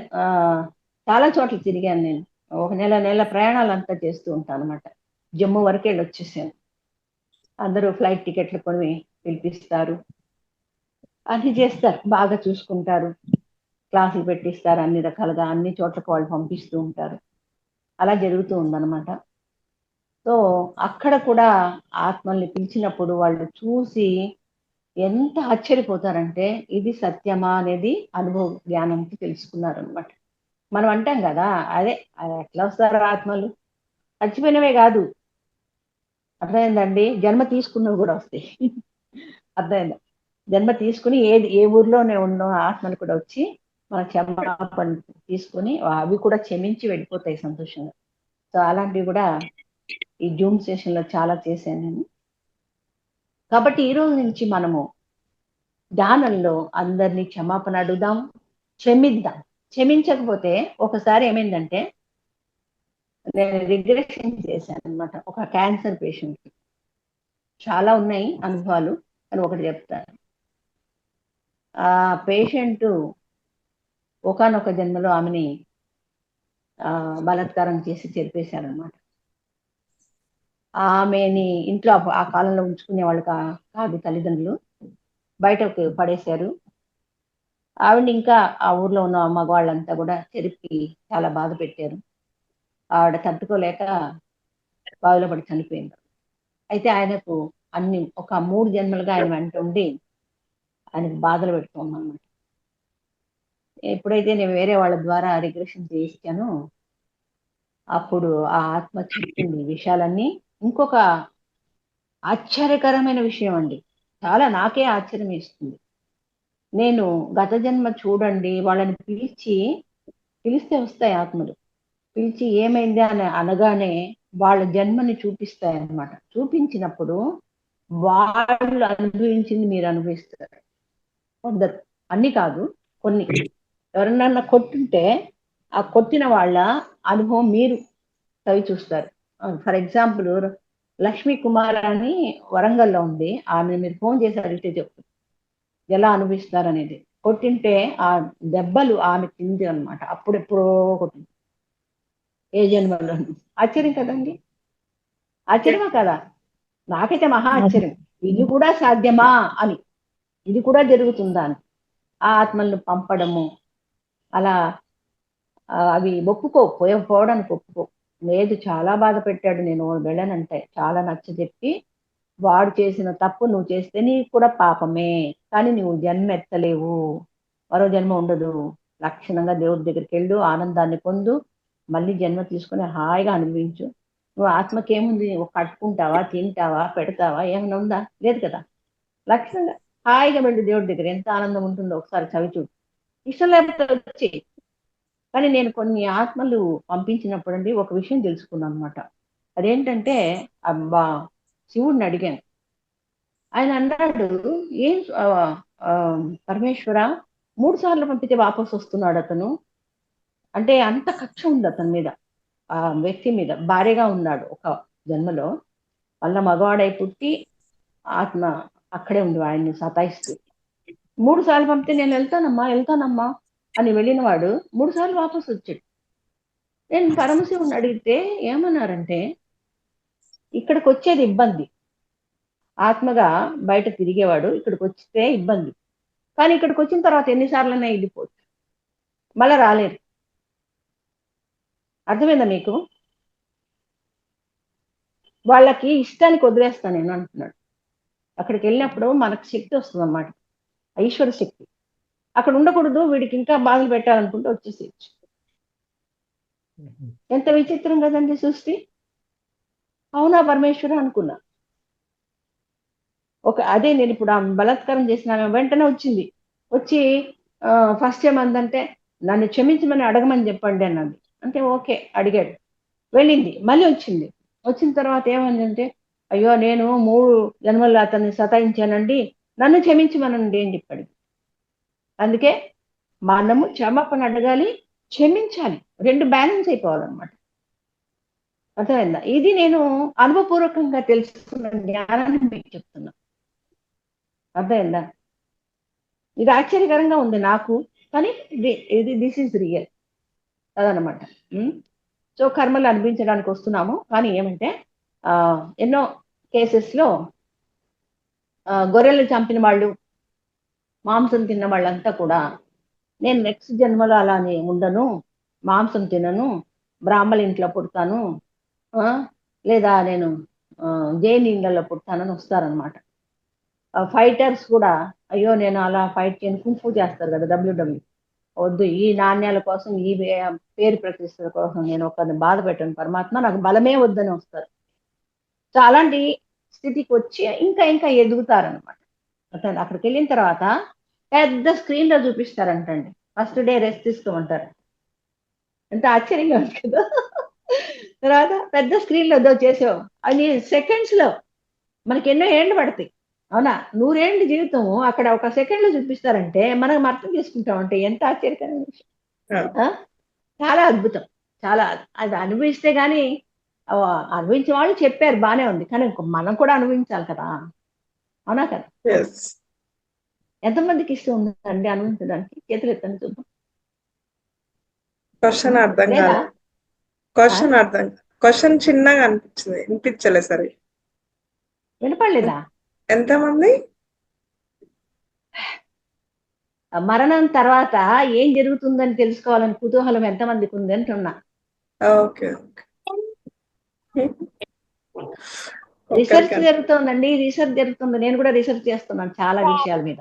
[SPEAKER 1] చాలా చోట్ల తిరిగాను నేను, ఒక నెల ప్రయాణాలు అంతా చేస్తూ ఉంటాను అనమాట. జమ్మూ వరకు వెళ్ళి వచ్చేసాను. అందరూ ఫ్లైట్ టికెట్లు కొని పిలిపిస్తారు, అన్ని చేస్తారు, బాగా చూసుకుంటారు, క్లాసులు పెట్టిస్తారు, అన్ని రకాలుగా అన్ని చోట్లకు వాళ్ళు పంపిస్తూ ఉంటారు. అలా జరుగుతూ ఉందన్నమాట. సో అక్కడ కూడా ఆత్మల్ని పిలిచినప్పుడు వాళ్ళు చూసి ఎంత ఆశ్చర్యపోతారంటే, ఇది సత్యమా అనేది అనుభవ జ్ఞానంకి తెలుసుకున్నారు అనమాట. మనం అంటాం కదా, అదే ఎట్లా వస్తారు ఆత్మలు, చచ్చిపోయినవే కాదు, అర్థమైందండి, జన్మ తీసుకున్నవి కూడా వస్తాయి. అర్థమైందా, జన్మ తీసుకుని ఏ ఊర్లోనే ఉన్న ఆత్మలు కూడా వచ్చి మన క్షమాపణ తీసుకుని అవి కూడా క్షమించి వెళ్ళిపోతాయి సంతోషంగా. సో అలాంటివి కూడా ఈ జూమ్ సెషన్ లో చాలా చేశాను నేను. కాబట్టి ఈ రోజు నుంచి మనము ధ్యానంలో అందరినీ క్షమాపణ అడుగుదాం, క్షమిద్దాం. క్షమించకపోతే ఒకసారి ఏమైందంటే, నేను రిగ్రెషన్ చేశాను అనమాట ఒక క్యాన్సర్ పేషెంట్కి. చాలా ఉన్నాయి అనుభవాలు, అని ఒకటి చెప్తాను. ఆ పేషెంట్ ఒకనొక జన్మలో ఆమెని బలాత్కారం చేసి చెరిపేశారనమాట. ఆమెని ఇంట్లో ఆ కాలంలో ఉంచుకునేవాళ్ళు కాదు తల్లిదండ్రులు, బయటకు పడేశారు. ఆవిడ ఇంకా ఆ ఊర్లో ఉన్న మగవాళ్ళంతా కూడా చెరిపి చాలా బాధ పెట్టారు. ఆవిడ తట్టుకోలేక బావిలో పడి చనిపోయింది. అయితే ఆయనకు ఒక 3 జన్మలుగా ఆయన వెంట ఉండి ఆయనకు బాధలు పెడుతున్నాం అన్నమాట. ఎప్పుడైతే నేను వేరే వాళ్ళ ద్వారా రిగ్రెషన్ చేయించానో అప్పుడు ఆ ఆత్మ చెప్పింది ఈ విషయాలన్నీ. ఇంకొక ఆశ్చర్యకరమైన విషయం అండి, చాలా నాకే ఆశ్చర్యం ఇస్తుంది. నేను గత జన్మ చూడండి వాళ్ళని పిలిస్తే వస్తాయి ఆత్మలు. పిలిచి ఏమైంది అని అనగానే వాళ్ళ జన్మని చూపిస్తాయి అన్నమాట. చూపించినప్పుడు వాళ్ళు అనుభవించింది మీరు అనుభవిస్తారు. కొందరు, అన్ని కాదు, కొన్ని. ఎవరన్నా కొట్టుంటే ఆ కొట్టిన వాళ్ళ అనుభవం మీరు చవి చూస్తారు. ఫర్ ఎగ్జాంపుల్ లక్ష్మీ కుమార్ అని వరంగల్లో ఉంది, ఆమె మీరు ఫోన్ చేసి అడిగితే చెప్తుంది ఎలా అనుభవిస్తారు అనేది. కొట్టింటే ఆ దెబ్బలు ఆమె తింది అనమాట, అప్పుడెప్పుడో కొట్టింది, ఏ జన్మలో. ఆశ్చర్యం కదండి, ఆశ్చర్యమా కదా? నాకైతే మహా ఆశ్చర్యం, ఇది కూడా సాధ్యమా అని, ఇది కూడా జరుగుతుందా అని. ఆ ఆత్మలను పంపడము అలా అవి పోవడానికి ఒప్పుకో లేదు. చాలా బాధ పెట్టాడు, నేను వెళ్ళనంటే చాలా నచ్చజెప్పి వాడు చేసిన తప్పు నువ్వు చేస్తే నీకు కూడా పాపమే, కానీ నువ్వు జన్మ ఎత్తలేవు, మరో జన్మ ఉండదు, లక్షణంగా దేవుడి దగ్గరికి వెళ్ళు, ఆనందాన్ని పొందు, మళ్ళీ జన్మ తీసుకుని హాయిగా అనుభవించు. నువ్వు ఆత్మకేముంది, కట్టుకుంటావా, తింటావా, పెడతావా, ఏమైనా ఉందా? లేదు కదా. లక్షణంగా హాయిగా వెళ్ళు దేవుడి దగ్గర, ఎంత ఆనందం ఉంటుందో ఒకసారి చవి చూడు. ఇష్టం లేకపోతే వచ్చి. కానీ నేను కొన్ని ఆత్మలు పంపించినప్పుడు అండి ఒక విషయం తెలుసుకున్నాను అనమాట. అదేంటంటే అబ్బా, శివుడిని అడిగాను. ఆయన అన్నాడు, ఏం పరమేశ్వర 3 సార్లు పంపితే వాపసు వస్తున్నాడు అతను అంటే. అంత కక్ష ఉంది అతని మీద, ఆ వ్యక్తి మీద. భార్యగా ఉన్నాడు ఒక జన్మలో, వాళ్ళ మగవాడై పుట్టి ఆత్మ అక్కడే ఉంది ఆయన్ని సతాయిస్తూ. 3 సార్లు పంపితే నేను వెళ్తానమ్మా అని వెళ్ళిన వాడు 3 సార్లు వాపసు వచ్చాడు. నేను పరమశివుని అడిగితే ఏమన్నారంటే, ఇక్కడికి వచ్చేది ఇబ్బంది, ఆత్మగా బయట తిరిగేవాడు ఇక్కడికి వస్తే ఇబ్బంది, కానీ ఇక్కడికి వచ్చిన తర్వాత ఎన్నిసార్లైనా వెళ్ళిపోవచ్చు, మళ్ళా రాలేరు. అర్థమైందా మీకు? వాళ్ళకి ఇష్టానికి వదిలేస్తాను నేను అంటున్నాడు. అక్కడికి వెళ్ళినప్పుడు మనకు శక్తి వస్తుంది అన్నమాట, ఈశ్వర శక్తి. అక్కడ ఉండకూడదు, వీడికి ఇంకా బాధలు పెట్టాలనుకుంటే వచ్చేసేయచ్చు. ఎంత విచిత్రం కదండి సృష్టి. అవునా పరమేశ్వర అనుకున్నా. అదే నేను ఇప్పుడు ఆ బలాత్కారం చేసిన వెంటనే వచ్చింది, వచ్చి ఫస్ట్ ఏమందంటే నన్ను క్షమించమని అడగమని చెప్పండి అన్నది. అంటే ఓకే అడిగాడు, వెళ్ళింది, మళ్ళీ వచ్చింది. వచ్చిన తర్వాత ఏమందంటే, అయ్యో నేను 3 జన్మల్లో అతన్ని సతాయించానండి, నన్ను క్షమించమనండి అని చెప్పాడు. అందుకే మనము క్షమాపణ అడగాలి, క్షమించాలి, 2 బ్యాలెన్స్ అయిపోవాలన్నమాట. అర్థమైందా? ఇది నేను అనుభవపూర్వకంగా తెలుసుకున్న జ్ఞానాన్ని మీకు చెప్తున్నా. అర్థమైందా? ఇది ఆశ్చర్యకరంగా ఉంది నాకు, కానీ దిస్ ఈజ్ రియల్ అదనమాట. సో కర్మలు అనిపించడానికి వస్తున్నాము. కానీ ఏమంటే ఎన్నో కేసెస్లో గొర్రెలు చంపిన వాళ్ళు, మాంసం తిన్న వాళ్ళంతా కూడా నేను నెక్స్ట్ జన్మలో అలానే ఉండను, మాంసం తినను, బ్రాహ్మణ ఇంట్లో పుడతాను, లేదా నేను జైన్ ఇళ్ళలో పుడతానని వస్తారనమాట. ఫైటర్స్ కూడా అయ్యో నేను అలా ఫైట్ చేయను, కుంఫు చేస్తారు కదా డబ్ల్యూడబ్ల్యూ, వద్దు, ఈ నాణ్యాల కోసం, ఈ పేరు ప్రతిష్టల కోసం నేను ఒకరిని బాధ పెట్టను పరమాత్మ, నాకు బలమే వద్దని వస్తారు. సో అలాంటి స్థితికి వచ్చి ఇంకా ఎదుగుతారనమాట. అక్కడికి వెళ్ళిన తర్వాత పెద్ద స్క్రీన్ లో చూపిస్తారంటండి, ఫస్ట్ డే రెస్ట్ తీసుకోమంటారు. ఎంత ఆశ్చర్యంగా ఉంది కదా. తర్వాత పెద్ద స్క్రీన్ లో చేసావు అని సెకండ్స్ లో, మనకి ఎన్నో ఏళ్ళు పడతాయి అవునా, 100 ఏళ్ళ జీవితం అక్కడ ఒక సెకండ్ లో చూపిస్తారంటే మనం అర్థం చేసుకుంటామంటే ఎంత ఆశ్చర్యకరమైన విషయం. చాలా అద్భుతం, చాలా. అది అనుభవిస్తే గానీ, అనుభవించే వాళ్ళు చెప్పారు బానే ఉంది, కానీ మనం కూడా అనుభవించాలి కదా, అవునా కదా? ఎంతమందికి ఇష్టం ఉందండి అనుభవించడానికి? చేతులు ఎత్తండి చూద్దాం.
[SPEAKER 3] క్వశ్చన్ అర్థం కాదు, క్వశ్చన్ చిన్నగా అనిపించింది, వినిపించలే సరే.
[SPEAKER 1] వినపడలేదా?
[SPEAKER 3] ఎంతమంది
[SPEAKER 1] మరణం తర్వాత ఏం జరుగుతుందని తెలుసుకోవాలని కుతూహలం ఎంతమందికి ఉంది అంటున్నా.
[SPEAKER 3] ఓకే
[SPEAKER 1] రీసెర్చ్ జరుగుతుందండి, రీసెర్చ్ జరుగుతుంది. నేను కూడా రీసెర్చ్ చేస్తున్నాను చాలా విషయాల మీద.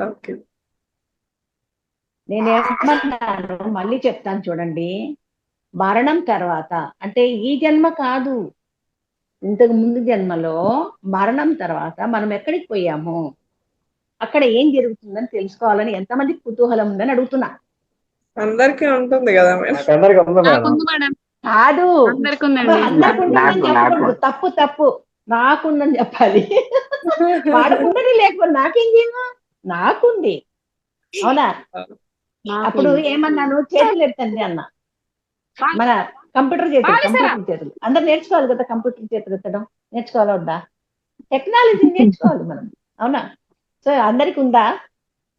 [SPEAKER 3] ఓకే.
[SPEAKER 1] నేనేమన్నాను మళ్ళీ చెప్తాను చూడండి. మరణం తర్వాత అంటే ఈ జన్మ కాదు, ఇంతకు ముందు జన్మలో మరణం తర్వాత మనం ఎక్కడికి పోయాము, అక్కడ ఏం జరుగుతుందని తెలుసుకోవాలని ఎంతమందికి కుతూహలం ఉందని అడుగుతున్నా.
[SPEAKER 3] అందరికీ ఉంటుంది కదా మేడం.
[SPEAKER 7] నాకందరికీ ఉంది మేడం.
[SPEAKER 5] నాకుంది మేడం,
[SPEAKER 1] కాదు,
[SPEAKER 5] అందరికి ఉందండి.
[SPEAKER 1] అందరికి ఉంటుందని చెప్పకూడదు, తప్పు తప్పు. నాకుందని చెప్పాలి. వాడుకుంటది లేకపోతే నాకేం చేయను, నాకుంది. అవునా? అప్పుడు ఏమన్నాను, చేతులు ఎత్తండి అన్న. మన కంప్యూటర్ చేతులు అందరు నేర్చుకోవాలి కదా, కంప్యూటర్ చేతులు ఎత్తడం నేర్చుకోవాలా వద్దా? టెక్నాలజీ నేర్చుకోవాలి మనం. అవునా? సో అందరికి ఉందా?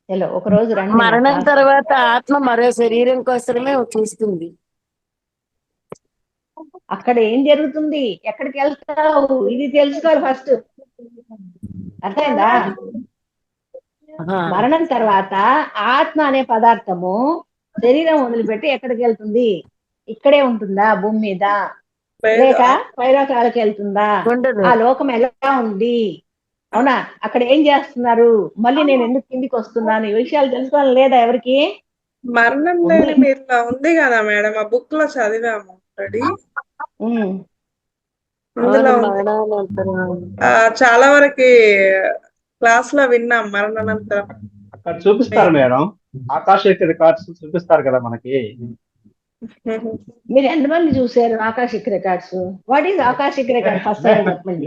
[SPEAKER 1] హలో, ఒక రోజు రండి.
[SPEAKER 4] మరణం తర్వాత ఆత్మ మరో శరీరం కోసమే చూస్తుంది.
[SPEAKER 1] అక్కడ ఏం జరుగుతుంది, ఎక్కడికి వెళ్తావు, ఇది తెలుసుకోవాలి ఫస్ట్. అర్థమైందా? మరణం తర్వాత ఆత్మ అనే పదార్థము శరీరం వదిలిపెట్టి ఎక్కడికి వెళ్తుంది? ఇక్కడే ఉంటుందా భూమి మీద, లేక పైలోకాలకు వెళ్తుందా? ఆ లోకం ఎలా ఉంది? అవునా? అక్కడ ఏం చేస్తున్నారు, మళ్ళీ నేను ఎందుకు కిందికి వస్తున్నాను, ఈ విషయాలు తెలుసుకోవాలి లేదా ఎవరికి?
[SPEAKER 3] మరణం లేని మీరులో ఉంది కదా మేడం, ఆ బుక్ లో చదివాము ఆల్రెడీ. అందులో చాలా వరకు క్లాస్ లో విన్నాం మరణానంతరం.
[SPEAKER 7] అక్కడ చూపిస్తారు మేడం, ఆకాశ రికార్డ్స్ చూపిస్తారు కదా మనకి.
[SPEAKER 1] మీరు ఎంతమంది చూసారు Akashic records? What is Akashic record first చెప్పండి.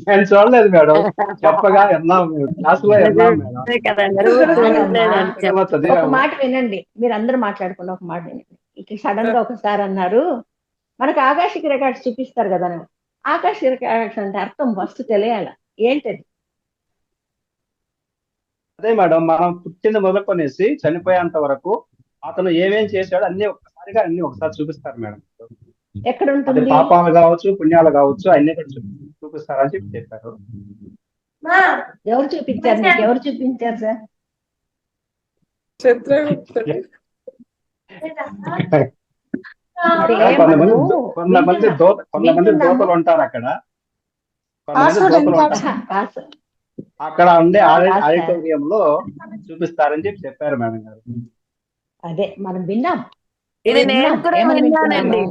[SPEAKER 7] నేను చూడలేదు మేడం, చెప్పగా విన్నాం, క్లాస్ లో విన్నాం మేడం.
[SPEAKER 1] ఒక మాట వినండి, మీరు అందరూ మాట్లాడుకున్న ఒక మాట వినండి. ఇక సడన్ గా ఒకసారి అన్నారు, మనకు ఆకాశిక్ రికార్డ్స్ చూపిస్తారు కదా. ఆకాశిక్ రికార్డ్స్ అంటే అర్థం ఫస్ట్ తెలియాల, ఏంటది?
[SPEAKER 7] అదే మేడం, మనం పుట్టింది మొదలుకొనేసి చనిపోయేంత వరకు అతను ఏమేం చేశాడో అన్ని ఒకసారి చూపిస్తారు మేడం.
[SPEAKER 1] ఎక్కడ ఉంటుంది?
[SPEAKER 7] పాపాలు కావచ్చు, పుణ్యాలు కావచ్చు, అన్ని చూపిస్తారని చెప్పారు.
[SPEAKER 1] ఎవరు చూపించారు మీకు? ఎవరు చూపించారు సార్?
[SPEAKER 7] కొంతమంది దోతలు ఉంటారు అక్కడ, అక్కడ ఉండే ఆడిటోరియంలో చూపిస్తారని చెప్పారు మేడం గారు.
[SPEAKER 1] అదే మనం విన్నాం,
[SPEAKER 4] ఇది నేను కూడా విన్నానండి.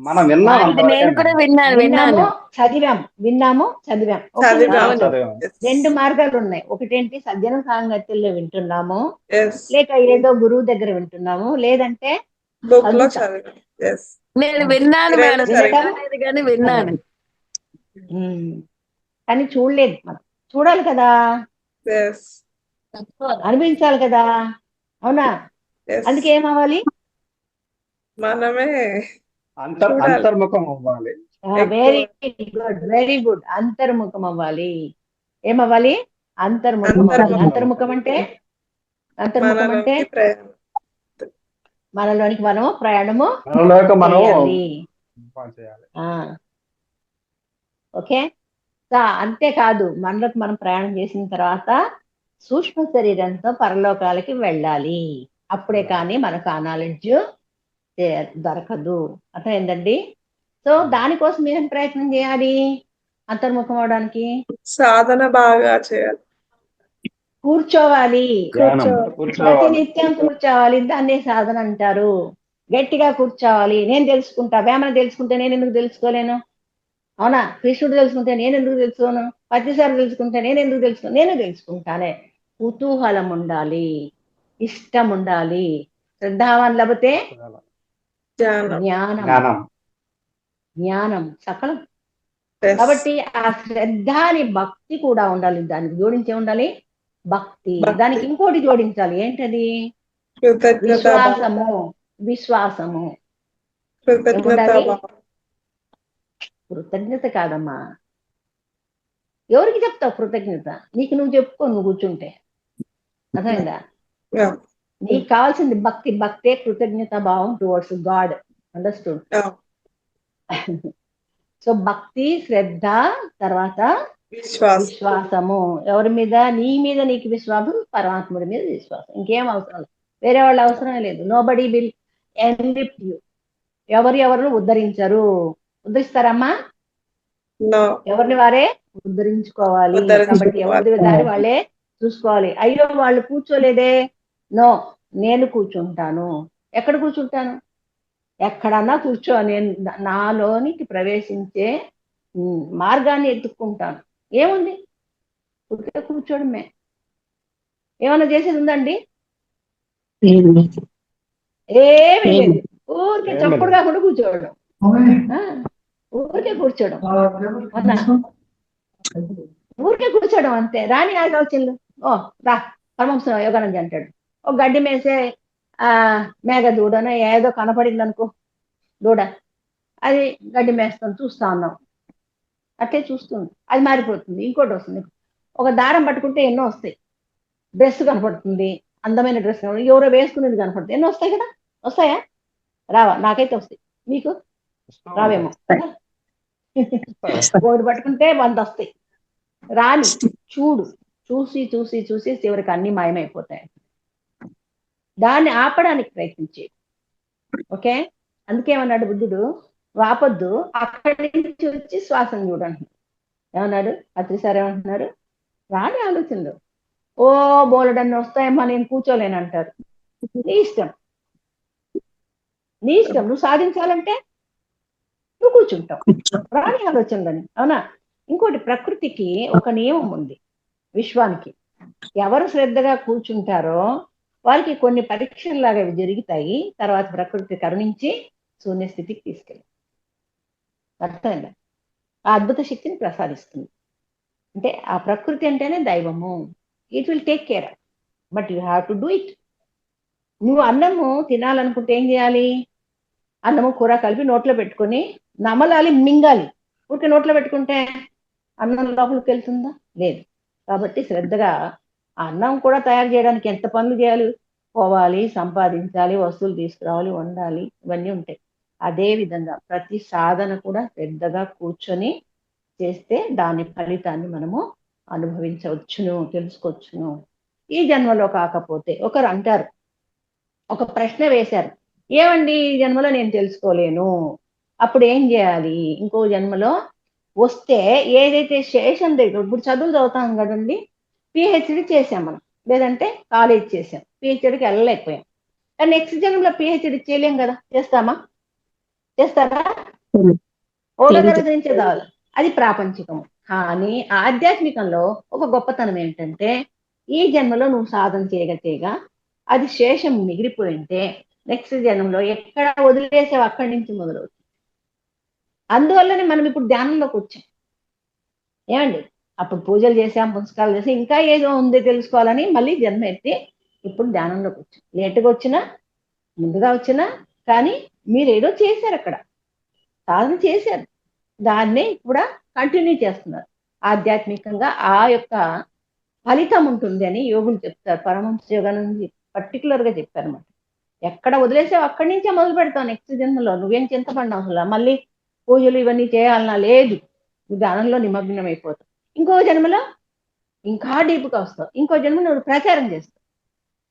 [SPEAKER 7] మనం విన్నాం,
[SPEAKER 4] నేను కూడా విన్నాను,
[SPEAKER 1] చదివాము. రెండు మార్గాలు ఉన్నాయి. ఒకటేంటి, సజ్జన సాంగత్యంలో వింటున్నాము, లేక ఏదో గురువు దగ్గర వింటున్నాము, లేదంటే
[SPEAKER 4] నేను విన్నాను మేడం, కానీ విన్నాను,
[SPEAKER 1] కానీ చూడలేదు. మనం చూడాలి కదా, అనిపించాలి కదా. అవునా? అందుకే ఏమవ్వాలి?
[SPEAKER 3] మనమే
[SPEAKER 7] అంతర్ముఖం అవ్వాలి.
[SPEAKER 1] వెరీ గుడ్, అంతర్ముఖం అవ్వాలి. ఏమవ్వాలి? అంతర్ముఖం. అంతర్ముఖం అంటే మనలోనికి మనం ప్రయాణము చేయాలి. ఓకే. అంతేకాదు, మనలోకి మనం ప్రయాణం చేసిన తర్వాత సూక్ష్మ శరీరంతో పరలోకాలకి వెళ్ళాలి. అప్పుడే కానీ మనకు ఆ నాలెడ్జ్ దొరకదు. అర్థమైందండి? సో దానికోసం ఏం ప్రయత్నం చేయాలి? అంతర్ముఖం అవడానికి
[SPEAKER 3] సాధన బాగా చేయాలి,
[SPEAKER 1] కూర్చోవాలి, ప్రతినిత్యం కూర్చోవాలి. దాన్నే సాధన అంటారు. గట్టిగా కూర్చోవాలి. నేను తెలుసుకుంటా, వేమన తెలుసుకుంటే నేను ఎందుకు తెలుసుకోలేను? అవునా? కృష్ణుడు తెలుసుకుంటే నేను ఎందుకు తెలుసుకోను? ప్రతిసారి తెలుసుకుంటే నేను ఎందుకు తెలుసుకోను? నేను తెలుసుకుంటానే. కుతూహలం ఉండాలి, ఇష్టం ఉండాలి, శ్రద్ధావాన్ లభితే జ్ఞానం సకలం. కాబట్టి ఆ శ్రద్ధ అని భక్తి కూడా ఉండాలి. దానికి జోడించే ఉండాలి భక్తి. దానికి ఇంకోటి జోడించాలి. ఏంటది? విశ్వాసము. కృతజ్ఞత కాదమ్మా. ఎవరికి చెప్తావు కృతజ్ఞత? నీకు నువ్వు చెప్పుకో, నువ్వు కూర్చుంటే. అర్థమైందా? నీకు కావాల్సింది భక్తి. భక్తే కృతజ్ఞత భావం టువర్డ్స్ గాడ్. అండర్స్టూడ్? సో భక్తి, శ్రద్ధ, తర్వాత విశ్వాసము. ఎవరి మీద? నీ మీద నీకు విశ్వాసం, పరమాత్ముడి మీద విశ్వాసం. ఇంకేం అవసరం లేదు, వేరే వాళ్ళ అవసరమే లేదు. Nobody will uplift you. ఎవరు ఉద్ధరించరు. ఉద్ధరిస్తారమ్మా? ఎవరిని వారే ఉద్ధరించుకోవాలి. కాబట్టి ఎవరి దారి వాళ్ళే చూసుకోవాలి. అయ్యో వాళ్ళు కూర్చోలేదే, నో నేను కూర్చుంటాను. ఎక్కడ కూర్చుంటాను? ఎక్కడన్నా కూర్చో, నేను నాలోనికి ప్రవేశించే మార్గాన్ని ఎత్తుక్కుంటాను. ఏముంది, ఊరికే కూర్చోడమే. ఏమన్నా చేసేది ఉందండి? ఏమీ లేదు. ఊరికే చప్పుడు కాకుండా కూర్చోవడం, ఊరికే కూర్చోవడం, ఊరికే కూర్చోవడం అంతే. రాని ఆలోచనలు. ఓ రా పరమహంస యోగానంద అంటాడు, ఒక గడ్డి మేసే మేఘ దూడనో ఏదో కనపడింది అనుకో, దూడ, అది గడ్డి మేస్తాను చూస్తా ఉన్నాం, అట్లే చూస్తుంది, అది మారిపోతుంది, ఇంకోటి వస్తుంది. ఒక దారం పట్టుకుంటే ఎన్నో వస్తాయి. డ్రెస్ కనపడుతుంది, అందమైన డ్రెస్ ఎవరో వేసుకునేది కనపడుతుంది, ఎన్నో వస్తాయి కదా. వస్తాయా? రావా? నాకైతే వస్తాయి, మీకు రావేమో. ఒకటి పట్టుకుంటే 100 వస్తాయి. రాని చూడు, చూసి చూసి చూసి చివరికి అన్ని మాయమైపోతాయి. దాన్ని ఆపడానికి ప్రయత్నించే. ఓకే, అందుకేమన్నాడు బుద్ధుడు, వాపొద్దు, అక్కడి నుంచి వచ్చి శ్వాసను చూడండి. ఏమన్నాడు అత్రిసారి? ఏమంటున్నారు? రాని ఆలోచనలు ఓ బోలెడన్ని వస్తాయమ్మా, నేను కూర్చోలేనంటారు. నీ ఇష్టం, నీ ఇష్టం. నువ్వు సాధించాలంటే నువ్వు కూర్చుంటావు, రాని ఆలోచనలని. అవునా? ఇంకోటి, ప్రకృతికి ఒక నియమం ఉంది, విశ్వానికి. ఎవరు శ్రద్ధగా కూర్చుంటారో వారికి కొన్ని పరీక్షల్లాగా అవి జరుగుతాయి. తర్వాత ప్రకృతి కరుణించి శూన్య స్థితికి తీసుకెళ్ళి, అర్థమైందా? ఆ అద్భుత శక్తిని ప్రసాదిస్తుంది. అంటే ఆ ప్రకృతి అంటేనే దైవము. It will take care, but you have to do it. నువ్వు అన్నము తినాలనుకుంటే ఏం చేయాలి? అన్నము కూర కలిపి నోట్లో పెట్టుకొని నమలాలి, మింగాలి. ఊరికే నోట్లో పెట్టుకుంటే అన్నం లోపలికి వెళ్తుందా? లేదు. కాబట్టి శ్రద్ధగా ఆ అన్నం కూడా తయారు చేయడానికి ఎంత పనులు చేయాలి? పోవాలి, సంపాదించాలి, వస్తువులు తీసుకురావాలి, వండాలి, ఇవన్నీ ఉంటాయి. అదే విధంగా ప్రతి సాధన కూడా శ్రద్ధగా కూర్చొని చేస్తే దాని ఫలితాన్ని మనము అనుభవించవచ్చును, తెలుసుకోవచ్చును. ఈ జన్మలో కాకపోతే, ఒకరు అంటారు, ఒక ప్రశ్న వేశారు, ఏమండి ఈ జన్మలో నేను తెలుసుకోలేను, అప్పుడు ఏం చేయాలి? ఇంకో జన్మలో వస్తే ఏదైతే శేషం దగ్గర, ఇప్పుడు చదువులు చదువుతాం కదండి, పిహెచ్డి చేసాం మనం, లేదంటే కాలేజ్ చేసాం, పిహెచ్డికి వెళ్ళలేకపోయాం. కానీ నెక్స్ట్ జన్మలో పిహెచ్డి చేయలేం కదా, చేస్తామా? చేస్తారా? ఓలో తరగతి నుంచే కావాలి, అది ప్రాపంచికము. కానీ ఆధ్యాత్మికంలో ఒక గొప్పతనం ఏంటంటే, ఈ జన్మలో నువ్వు సాధన చేయగా అది శేషం మిగిలిపోయింటే నెక్స్ట్ జన్మలో ఎక్కడ వదిలేసావు అక్కడి నుంచి మొదలవుతుంది. అందువల్లనే మనం ఇప్పుడు ధ్యానంలోకి వచ్చాం. ఏమండి, అప్పుడు పూజలు చేసాం, పుస్తకాలు చేసాం, ఇంకా ఏదో ఉంది తెలుసుకోవాలని మళ్ళీ జన్మ ఎత్తి ఇప్పుడు ధ్యానంలోకి వచ్చాం. లేటుగా వచ్చినా ముందుగా వచ్చినా కానీ మీరు ఏదో చేశారు, అక్కడ సాధన చేశారు, దాన్నే కూడా కంటిన్యూ చేస్తున్నారు. ఆధ్యాత్మికంగా ఆ యొక్క ఫలితం ఉంటుంది అని యోగులు చెప్తారు. పరమహంస యోగానంద పర్టికులర్ గా చెప్పారు అన్నమాట. ఎక్కడ వదిలేసావు అక్కడి నుంచే మొదలు పెడతావు నెక్స్ట్ జన్మలో. నువ్వేం చింతపడినావు అసలు, మళ్ళీ పూజలు ఇవన్నీ చేయాలన్నా లేదు, నువ్వు ధ్యానంలో నిమగ్నం అయిపోతావు. ఇంకో జన్మలో ఇంకా డీప్గా వస్తావు, ఇంకో జన్మ నువ్వు ప్రచారం చేస్తావు.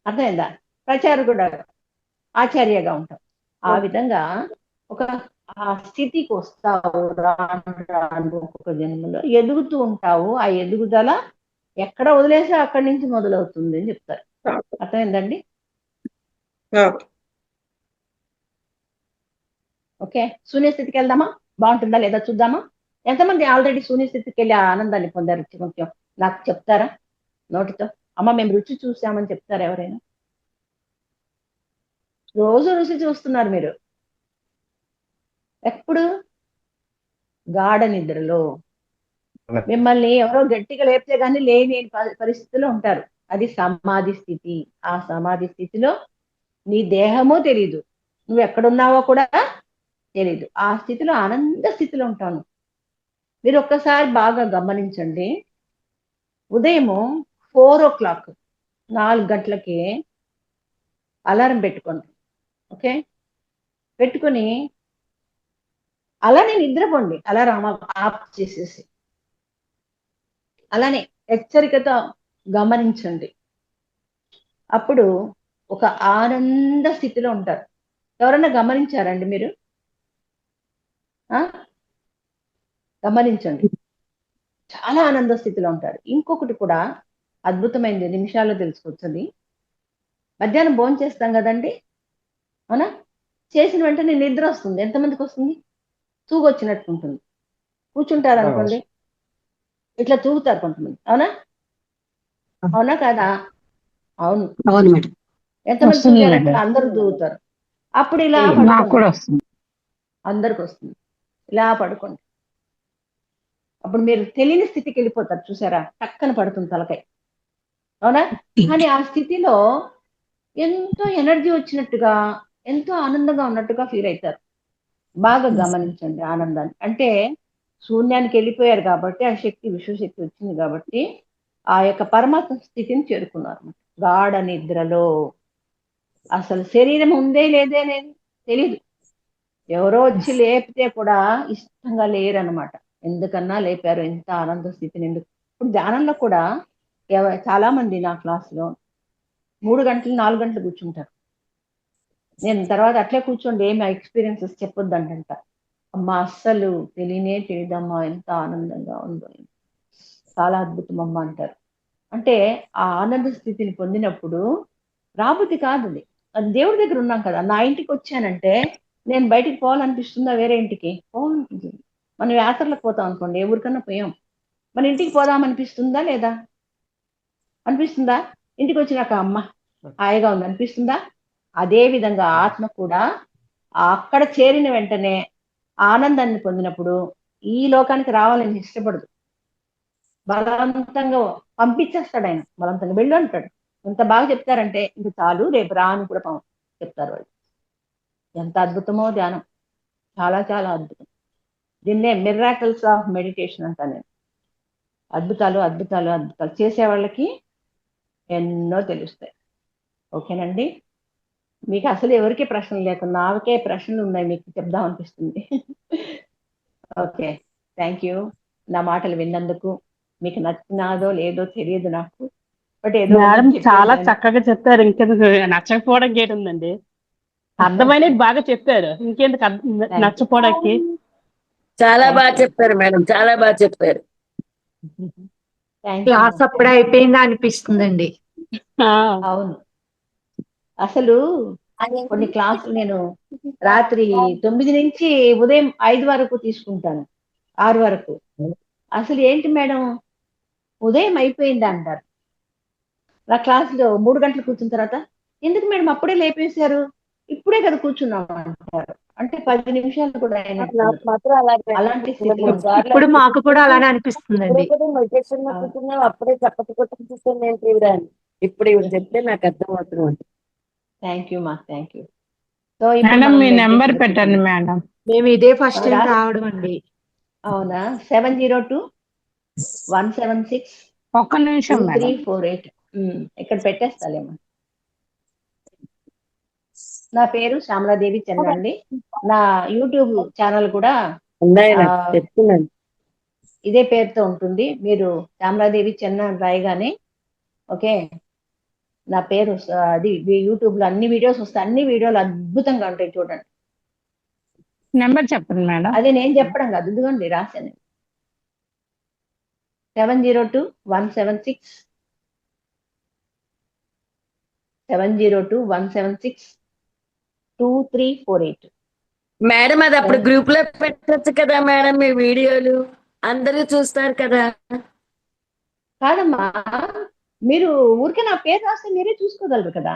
[SPEAKER 1] అర్థమైందా? ప్రచారకుడు, ఆచార్యగా ఉంటావు. ఆ విధంగా ఒక ఆ స్థితికి వస్తావు. రాను ఒక్కొక్క జన్మలో ఎదుగుతూ ఉంటావు. ఆ ఎదుగుదల ఎక్కడ వదిలేసా అక్కడి నుంచి మొదలవుతుంది అని చెప్తారు. అర్థమైందండి? ఓకే, శూన్యస్థితికి వెళ్దామా? బాగుంటుందా లేదా చూద్దామా? ఎంతమంది ఆల్రెడీ శూన్యస్థితికి వెళ్ళి ఆ ఆనందాన్ని పొందారు? కొంచెం నాకు చెప్తారా నోటితో? అమ్మ మేము రుచి చూసామని చెప్తారా ఎవరైనా? రోజు రుచి చూస్తున్నారు మీరు. ఎప్పుడు? గాఢ నిద్రలో. మిమ్మల్ని ఎవరో గట్టిగా లేపితే కానీ లేని పరిస్థితిలో ఉంటారు. అది సమాధి స్థితి. ఆ సమాధి స్థితిలో నీ దేహము తెలీదు, నువ్వు ఎక్కడున్నావో కూడా తెలీదు. ఆ స్థితిలో ఆనంద స్థితిలో ఉంటాను. మీరు ఒక్కసారి బాగా గమనించండి. ఉదయము 4 o'clock 4 గంటలకి అలారం పెట్టుకోండి. ఓకే, పెట్టుకుని అలానే నిద్రపోండి. అలారం ఆఫ్ చేసేసి అలానే హెచ్చరికతో గమనించండి. అప్పుడు ఒక ఆనంద స్థితిలో ఉంటారు. ఎవరన్నా గమనించారండి మీరు? గమనించండి, చాలా ఆనంద స్థితిలో ఉంటారు. ఇంకొకటి కూడా, అద్భుతమైంది, నిమిషాల్లో తెలుసుకోవచ్చది. మధ్యాహ్నం భోజనం చేస్తాం కదండి, అవునా? చేసిన వెంటనే నిద్ర వస్తుంది. ఎంతమందికి వస్తుంది? తూగొచ్చినట్టు ఉంటుంది. కూర్చుంటారు అనుకోండి, ఇట్లా తూగుతారు కొంతమంది, అవునా? అవునా కాదా? అవును.
[SPEAKER 2] అవును మేడం.
[SPEAKER 1] ఎంతమంది
[SPEAKER 2] వస్తుంది
[SPEAKER 1] తూగారు?
[SPEAKER 2] మేడం.
[SPEAKER 1] అట్లా అందరూ తూగుతారు. అప్పుడు ఇలా
[SPEAKER 2] నాకు
[SPEAKER 1] పడుకోండి.
[SPEAKER 2] కూడా వస్తుంది.
[SPEAKER 1] అందరికి వస్తుంది. ఇలా పడుకోండి. అప్పుడు మీరు తెలియని స్థితికి వెళ్ళిపోతారు, చూసారా? టక్కన పడుతుంది తలకాయ, అవునా? కానీ ఆ స్థితిలో ఎంతో ఎనర్జీ వచ్చినట్టుగా, ఎంతో ఆనందంగా ఉన్నట్టుగా ఫీల్ అవుతారు. బాగా గమనించండి ఆనందాన్ని. అంటే శూన్యానికి వెళ్ళిపోయారు కాబట్టి, ఆ శక్తి, విశ్వశక్తి వచ్చింది కాబట్టి ఆ యొక్క పరమాత్మ స్థితిని చేరుకున్నారు. గాఢ నిద్రలో అసలు శరీరం ఉందే లేదే అనేది తెలీదు. ఎవరో వచ్చి లేపితే కూడా ఇష్టంగా లేరనమాట. ఎందుకన్నా లేపారు, ఎంత ఆనంద స్థితిని ఎందుకు. ఇప్పుడు ధ్యానంలో కూడా చాలా మంది నా క్లాసులో 3 గంటలు 4 గంటలు కూర్చుంటారు. నేను తర్వాత అట్లే కూర్చోండి, ఏమి ఎక్స్పీరియన్సెస్ చెప్పొద్దంట. అమ్మా అస్సలు తెలియదమ్మా, ఎంత ఆనందంగా ఉందో, చాలా అద్భుతం అమ్మా అంటారు. అంటే ఆ ఆనంద స్థితిని పొందినప్పుడు రాబుద్ది కాదు అది. అది దేవుడి దగ్గర ఉన్నాం కదా. నా ఇంటికి వచ్చానంటే నేను బయటికి పోవాలనిపిస్తుందా? వేరే ఇంటికి పోవాలనిపిస్తుంది. మనం యాత్రలకు పోతాం అనుకోండి, ఏ ఊరికన్నా పోయాం, మన ఇంటికి పోదాం అనిపిస్తుందా లేదా? అనిపిస్తుందా? ఇంటికి వచ్చినాక అమ్మ హాయిగా ఉంది అనిపిస్తుందా? అదే విధంగా ఆత్మ కూడా అక్కడ చేరిన వెంటనే ఆనందాన్ని పొందినప్పుడు ఈ లోకానికి రావాలని ఇష్టపడదు. బలవంతంగా పంపించేస్తాడు ఆయన. బలవంతంగా వెళ్ళు అంటాడు. ఎంత బాగా చెప్తారంటే ఇంక చాలు, రేపు రా అని కూడా చెప్తారు వాళ్ళు. ఎంత అద్భుతమో ధ్యానం, చాలా చాలా అద్భుతం. దీన్నే మిరాకిల్స్ ఆఫ్ మెడిటేషన్ అంటాను నేను. అద్భుతాలు అద్భుతాలు అద్భుతాలు చేసే వాళ్ళకి ఎన్నో తెలుస్తాయి. ఓకేనండి? మీకు అసలు ఎవరికి ప్రశ్నలు లేకుండా నాకే ప్రశ్నలు ఉన్నాయి, మీకు చెప్దాం అనిపిస్తుంది. ఓకే, థ్యాంక్ యూ నా మాటలు విన్నందుకు. మీకు నచ్చినాదో లేదో తెలియదు నాకు, బట్ ఏదో
[SPEAKER 2] మేడం
[SPEAKER 1] ఒకటి
[SPEAKER 2] చాలా
[SPEAKER 1] చెప్పేసాను.
[SPEAKER 2] చక్కగా చెప్పారు. ఇంకెందుకు నచ్చకపోవడానికి ఏంటుందండి? అర్థమైనది బాగా చెప్పారు. ఇంకెందుకు నచ్చపోవడానికి?
[SPEAKER 4] చాలా బాగా చెప్పారు మేడం, చాలా బాగా చెప్పారు.
[SPEAKER 1] క్లాస్
[SPEAKER 10] అప్పుడే అయిపోయిందా అనిపిస్తుందండి.
[SPEAKER 1] అవును, అసలు కొన్ని క్లాసులు నేను రాత్రి 9 నుంచి ఉదయం 5 వరకు తీసుకుంటాను, 6 వరకు. అసలు ఏంటి మేడం, ఉదయం అయిపోయింది అంటారు. నా క్లాసులో 3 గంటలు కూర్చున్న తర్వాత ఎందుకు మేడం అప్పుడే లేపేశారు, ఇప్పుడే కదా కూర్చున్నాం అంటారు. అంటే 10 నిమిషాలు కూడా అలాంటి స్థితిలో
[SPEAKER 10] ఇప్పుడు మాకు కూడా అలానే అనిపిస్తుందండి.
[SPEAKER 4] అప్పుడే చెప్పకపోతే ఇప్పుడు ఇవి చెప్తే నాకు అర్థం అవుతుంది.
[SPEAKER 1] థ్యాంక్ యూ మా, thank you.
[SPEAKER 2] Madam me number పెట్టండి మేడం.
[SPEAKER 10] మేము ఇదే ఫస్ట్ టైం రావడం అండి.
[SPEAKER 1] అవునా? 702-176
[SPEAKER 2] ఒక్క నిమిషం మేడం.
[SPEAKER 1] 2348. ఇక్కడ పెట్టేస్తాలేమో. నా పేరు శ్యామలాదేవి చెన్న అండి. నా యూట్యూబ్ ఛానల్ కూడా ఇదే పేరుతో ఉంటుంది. మీరు శ్యామలాదేవి చెన్న అని రాయగానే ఓకే, నా పేరు అది యూట్యూబ్ లో అన్ని వీడియోస్ వస్తాయి. అన్ని వీడియోలు అద్భుతంగా ఉంటాయి, చూడండి.
[SPEAKER 2] నెంబర్ చెప్పండి మేడం.
[SPEAKER 1] అదే నేను చెప్పడం కాదు, ఇదిగోండి రాశాను. 702-176 702-176-2348.
[SPEAKER 4] మేడం అది అప్పుడు గ్రూప్ లో పెట్టచ్చు కదా మేడం, మీ వీడియోలు అందరూ చూస్తారు కదా.
[SPEAKER 1] కాదమ్మా, మీరు ఊరికే నా పేరు రాస్తే మీరే చూసుకోగలరు కదా.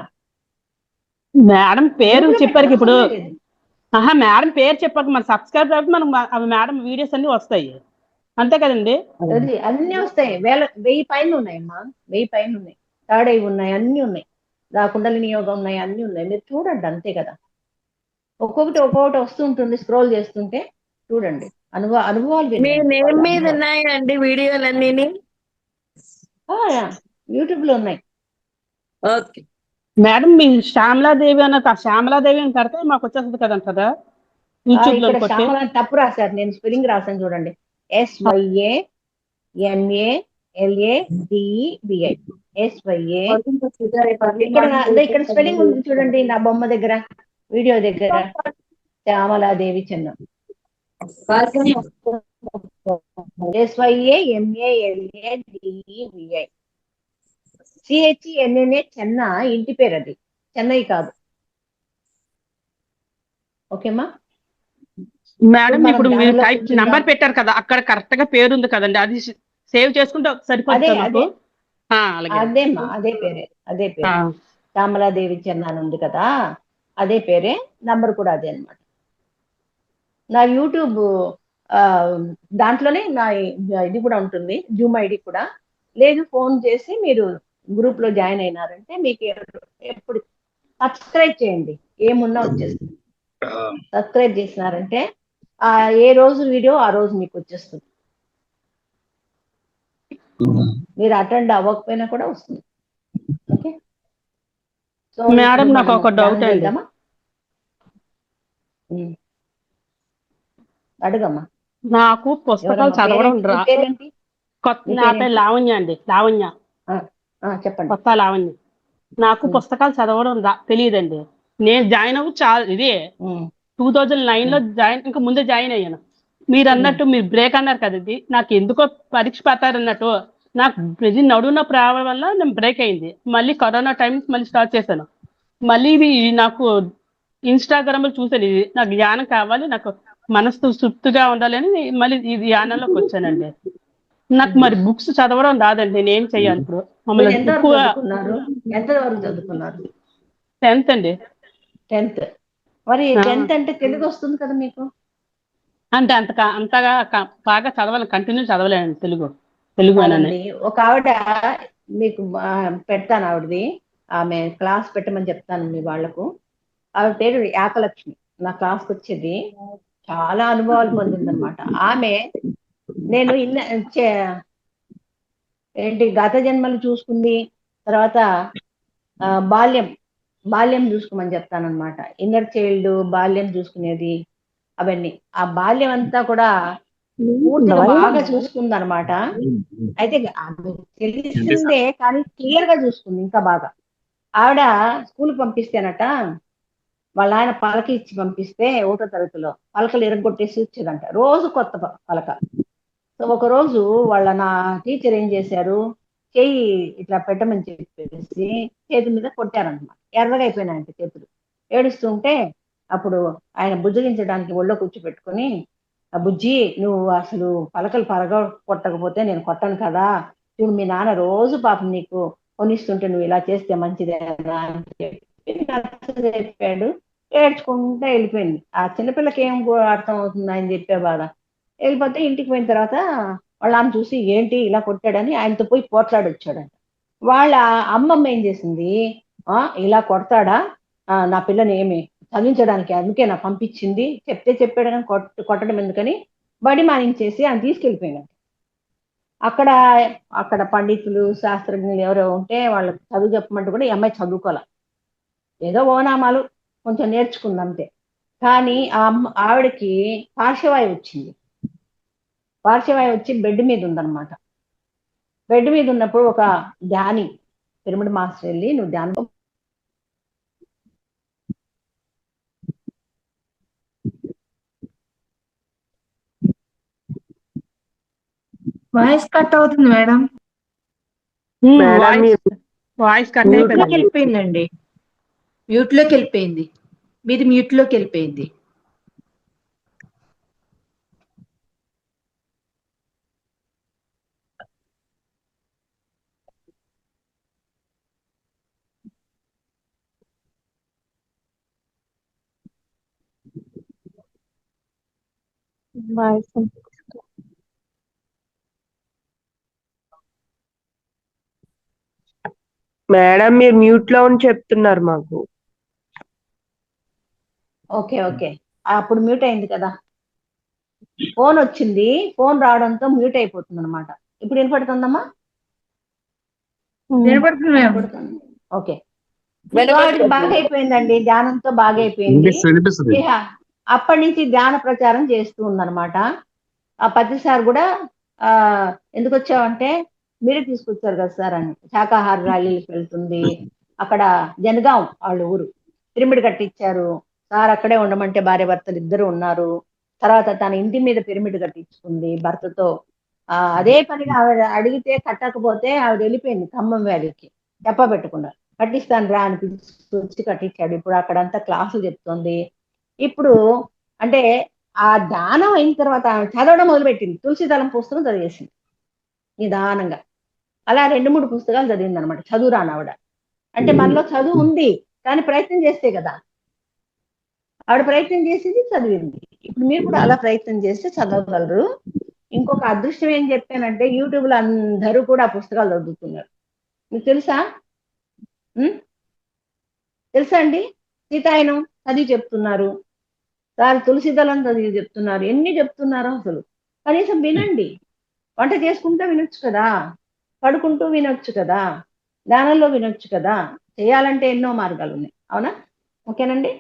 [SPEAKER 2] మేడం పేరు చెప్పారు ఇప్పుడు. మేడం పేరు చెప్పాక మన సబ్స్క్రైబ్ అయితే మనకు అవి మేడం వీడియోస్ అన్ని వస్తాయి, అంతే కదండి?
[SPEAKER 1] అన్ని వస్తాయి. 1000 పైన ఉన్నాయమ్మా, 1000 పైన ఉన్నాయి. థర్డ్ ఐ ఉన్నాయి, అన్ని ఉన్నాయి. కుండలిని యోగం ఉన్నాయి, అన్ని ఉన్నాయి. మీరు చూడండి, అంతే కదా. ఒక్కొక్కటి వస్తుంటుంది, స్క్రోల్ చేస్తుంటే చూడండి. అనుభవాలు
[SPEAKER 4] మీ నేమ్ మీద ఉన్నాయండి వీడియోలన్నీ?
[SPEAKER 1] యూట్యూబ్ లో ఉన్నాయి.
[SPEAKER 4] ఓకే
[SPEAKER 2] మేడం మీ శ్యామలాదేవి అన్న శ్యామలాదేవి అని కడితే మాకు వచ్చేస్తుంది కదండి కదా యూట్యూబ్ లో.
[SPEAKER 1] శ్యామల తప్పు రాశారు, నేను స్పెల్లింగ్ రాశాను చూడండి. SYAMALADEVI. SYA. ఇక్కడ స్పెల్లింగ్ ఉంది చూడండి, నా బొమ్మ దగ్గర, వీడియో దగ్గర. శ్యామలాదేవి చెన్న. SYAMALADEVI. CHENNA చెన్న ఇంటి పేరు, అది చెన్నై కాదు. ఓకేమా
[SPEAKER 2] మేడం
[SPEAKER 1] మనం
[SPEAKER 2] ఇప్పుడు మీరు
[SPEAKER 1] ధ్యానంలో
[SPEAKER 2] టైప్
[SPEAKER 1] కూర్చుందాం.
[SPEAKER 2] నంబర్ పెట్టారు కదా, అక్కడ కరెక్ట్ గా పేరు ఉంది కదండి, అది సేవ్ చేసుకుంటే సరిపోతుంది నాకు. అలాగే
[SPEAKER 1] అదేమ్మా, అదే పేరే, అదే పేరే. శ్యామలాదేవి చెన్న అని ఉంది కదా, అదే పేరే, నంబర్ కూడా అదే అన్నమాట. నా యూట్యూబ్ దాంట్లోనే నా ఇది కూడా ఉంటుంది, జూమ్ ఐడి కూడా. లేదు ఫోన్ చేసి మీరు గ్రూప్ లో జాయిన్ అయినారంటే మీకు ఎప్పుడు సబ్స్క్రైబ్ చేయండి, ఏమున్నా వచ్చేస్తుంది. సబ్స్క్రైబ్ చేసినారంటే ఏ రోజు వీడియో ఆ రోజు మీకు వచ్చేస్తుంది. మీరు అటెండ్ అవ్వకపోయినా కూడా వస్తుంది. ఓకే. సో
[SPEAKER 2] మేడం నాకు ఒక డౌట్ అండి,
[SPEAKER 1] అడుగమ్మా.
[SPEAKER 2] నాకు పుస్తకాలు చదవడం రా. నా పేరు లావణ్య అండి, లావణ్య.
[SPEAKER 1] చెప్పండి.
[SPEAKER 2] కొత్త లావణ్య. నాకు పుస్తకాలు చదవడం తెలియదండి. నేను జాయిన్ అవ్వ చాలా ఇదే 2009 లో జాయిన్, ఇంకా ముందే జాయిన్ అయ్యాను. మీరు అన్నట్టు మీరు బ్రేక్ అన్నారు కదండి, నాకు ఎందుకో పరీక్ష పెడతారు అన్నట్టు నాకు నడువున ప్రాబ్లం వల్ల నేను బ్రేక్ అయింది. మళ్ళీ కరోనా టైం మళ్ళీ స్టార్ట్ చేశాను. మళ్ళీ ఇవి నాకు ఇన్స్టాగ్రామ్ లో చూసాను, ఇది నాకు జ్ఞానం కావాలి, నాకు మనసు తృప్తిగా ఉండాలని మళ్ళీ ఈ ధ్యానంలోకి వచ్చానండి. నాకు మరి బుక్స్ చదవడం రాదండి, నేను ఏం చెయ్యాలి ఇప్పుడు? మమ్మల్ని ఎక్కువ 10th అండి.
[SPEAKER 1] 10th. మరి 10th అంటే తెలుగు వస్తుంది కదా మీకు?
[SPEAKER 2] అంటే అంతగా బాగా చదవాలి, కంటిన్యూ చదవలేండి తెలుగు.
[SPEAKER 1] ఒక ఆవిడ మీకు పెడతాను, ఆవిడది, ఆమె క్లాస్ పెట్టమని చెప్తాను మీ వాళ్లకు. ఆవిడ పేరు ఏకలక్ష్మి, నా క్లాస్కి వచ్చేది, చాలా అనుభవాలు పొందిందనమాట ఆమె. నేను ఏంటి గత జన్మలు చూసుకుంది, తర్వాత బాల్యం చూసుకోమని చెప్తానమాట. ఇన్నర్ చైల్డ్ బాల్యం చూసుకునేది, అవన్నీ. ఆ బాల్యం అంతా కూడా పూర్తిగా బాగా చూసుకుంది అనమాట. అయితే తెలిసిందే కానీ క్లియర్ గా చూసుకుంది ఇంకా బాగా. ఆవిడ స్కూల్ పంపిస్తేనట, వాళ్ళ ఆయన పలక ఇచ్చి పంపిస్తే 1వ తరగతిలో పలకలు ఇరగొట్టేసి వచ్చేదంట, రోజు కొత్త పలక. సో ఒక రోజు నా టీచర్ ఏం చేశారు, చెయ్యి ఇట్లా పెట్టమని చెప్పేసి చేతి మీద కొట్టారనమాట. ఎర్రగా అయిపోయినాయంట చేతులు, ఏడుస్తుంటే అప్పుడు ఆయన బుజ్జగించడానికి ఒళ్ళో కూర్చోపెట్టుకుని, బుజ్జి నువ్వు అసలు పలకలు కొట్టకపోతే నేను కొట్టను కదా, చూడు మీ నాన్న రోజు పాపం నీకు కొనిస్తుంటే నువ్వు ఇలా చేస్తే మంచిదేనా అని చెప్పి చెప్పాడు. ఏడ్చుకుంటూ వెళ్ళిపోయింది. ఆ చిన్నపిల్లకి ఏం అర్థం అవుతుంది ఆయన చెప్పే బాధ. వెళ్ళిపోతే ఇంటికి పోయిన తర్వాత వాళ్ళ ఆమె చూసి ఏంటి ఇలా కొట్టాడని ఆయనతో పోయి పోట్లాడొచ్చాడంట. వాళ్ళ అమ్మమ్మ ఏం చేసింది, ఇలా కొడతాడా నా పిల్లని, ఏమి చదివించడానికి అందుకే నా పంపించింది, చెప్పాడు కానీ కొట్టడం ఎందుకని బడి మానించేసి ఆయన తీసుకెళ్ళిపోయినాడు. అక్కడ పండితులు శాస్త్రజ్ఞులు ఎవరో ఉంటే వాళ్ళకి చదువు చెప్పమంటే కూడా ఈ అమ్మాయి చదువుకోలే, ఏదో ఓనామాలు కొంచెం నేర్చుకుందంతే. కానీ ఆవిడకి పార్శ్వవాయువు వచ్చింది. పార్శ్వవాయువు వచ్చి బెడ్ మీద ఉందన్నమాట. బెడ్ మీద ఉన్నప్పుడు ఒక ధ్యాని, పిరమిడ్ మాస్టర్ వెళ్ళి నువ్వు ధ్యానం,
[SPEAKER 10] వాయిస్ కట్ అవుతుంది మేడం.
[SPEAKER 2] వాయిస్ కట్
[SPEAKER 10] వెళ్ళిపోయిందండి, మ్యూట్ లోకి వెళ్ళిపోయింది, మీది మ్యూట్ లోకి వెళ్ళిపోయింది.
[SPEAKER 11] మేడం మీరు మ్యూట్ లో అని చెప్తున్నారు మాకు.
[SPEAKER 1] ఓకే ఓకే, అప్పుడు మ్యూట్ అయింది కదా, ఫోన్ వచ్చింది, ఫోన్ రావడంతో మ్యూట్ అయిపోతుంది అనమాట. ఇప్పుడు వినపడుతుందమ్మా? వినపడుతుంది. ఓకే, బాగా అయిపోయిందండి, ధ్యానంతో బాగా అయిపోయింది. అప్పటి నుంచి ధ్యాన ప్రచారం చేస్తూ ఉందన్నమాట. ఆ ప్రతిసారి కూడా ఎందుకు వచ్చావంటే మీరే తీసుకొచ్చారు కదా సార్ అని, శాకాహార ర్యాలీలకు వెళ్తుంది. అక్కడ జనగాం వాళ్ళ ఊరు, పిరమిడ్ కట్టించారు సార్, అక్కడే ఉండమంటే భార్య భర్తలు ఇద్దరు ఉన్నారు. తర్వాత తన ఇంటి మీద పిరమిడ్ కట్టించుకుంది భర్తతో. అదే పనిగా ఆవిడ అడిగితే కట్టకపోతే ఆవిడ వెళ్ళిపోయింది ఖమ్మం వ్యాలీకి. చెప్పబెట్టకుండా కట్టిస్తాను రా అని పిలిచి కట్టించాడు. ఇప్పుడు అక్కడంతా క్లాసులు చెప్తుంది. ఇప్పుడు అంటే ఆ దానం అయిన తర్వాత ఆమె చదవడం మొదలుపెట్టింది. తులసిదళం పుస్తకం చదివేసింది నిదానంగా. అలా 2-3 పుస్తకాలు చదివింది అనమాట. చదువు రానావిడ. అంటే మనలో చదువు ఉంది, కానీ ప్రయత్నం చేస్తే కదా. ఆవిడ ప్రయత్నం చేసింది, చదివింది. ఇప్పుడు మీరు కూడా అలా ప్రయత్నం చేస్తే చదవగలరు. ఇంకొక అదృష్టం ఏం చెప్పానంటే యూట్యూబ్ లో అందరూ కూడా ఆ పుస్తకాలు చదువుతున్నారు. మీకు తెలుసా? తెలుసా అండి? సీతాయనం చదివి చెప్తున్నారు, సార్ తులసిదళం చదివి చెప్తున్నారు. ఎన్ని చెప్తున్నారో అసలు. కనీసం వినండి. వంట చేసుకుంటూ వినొచ్చు కదా, పడుకుంటూ వినొచ్చు కదా, ధ్యానంలో వినొచ్చు కదా. చేయాలంటే ఎన్నో మార్గాలు ఉన్నాయి. అవునా? ఓకేనండి.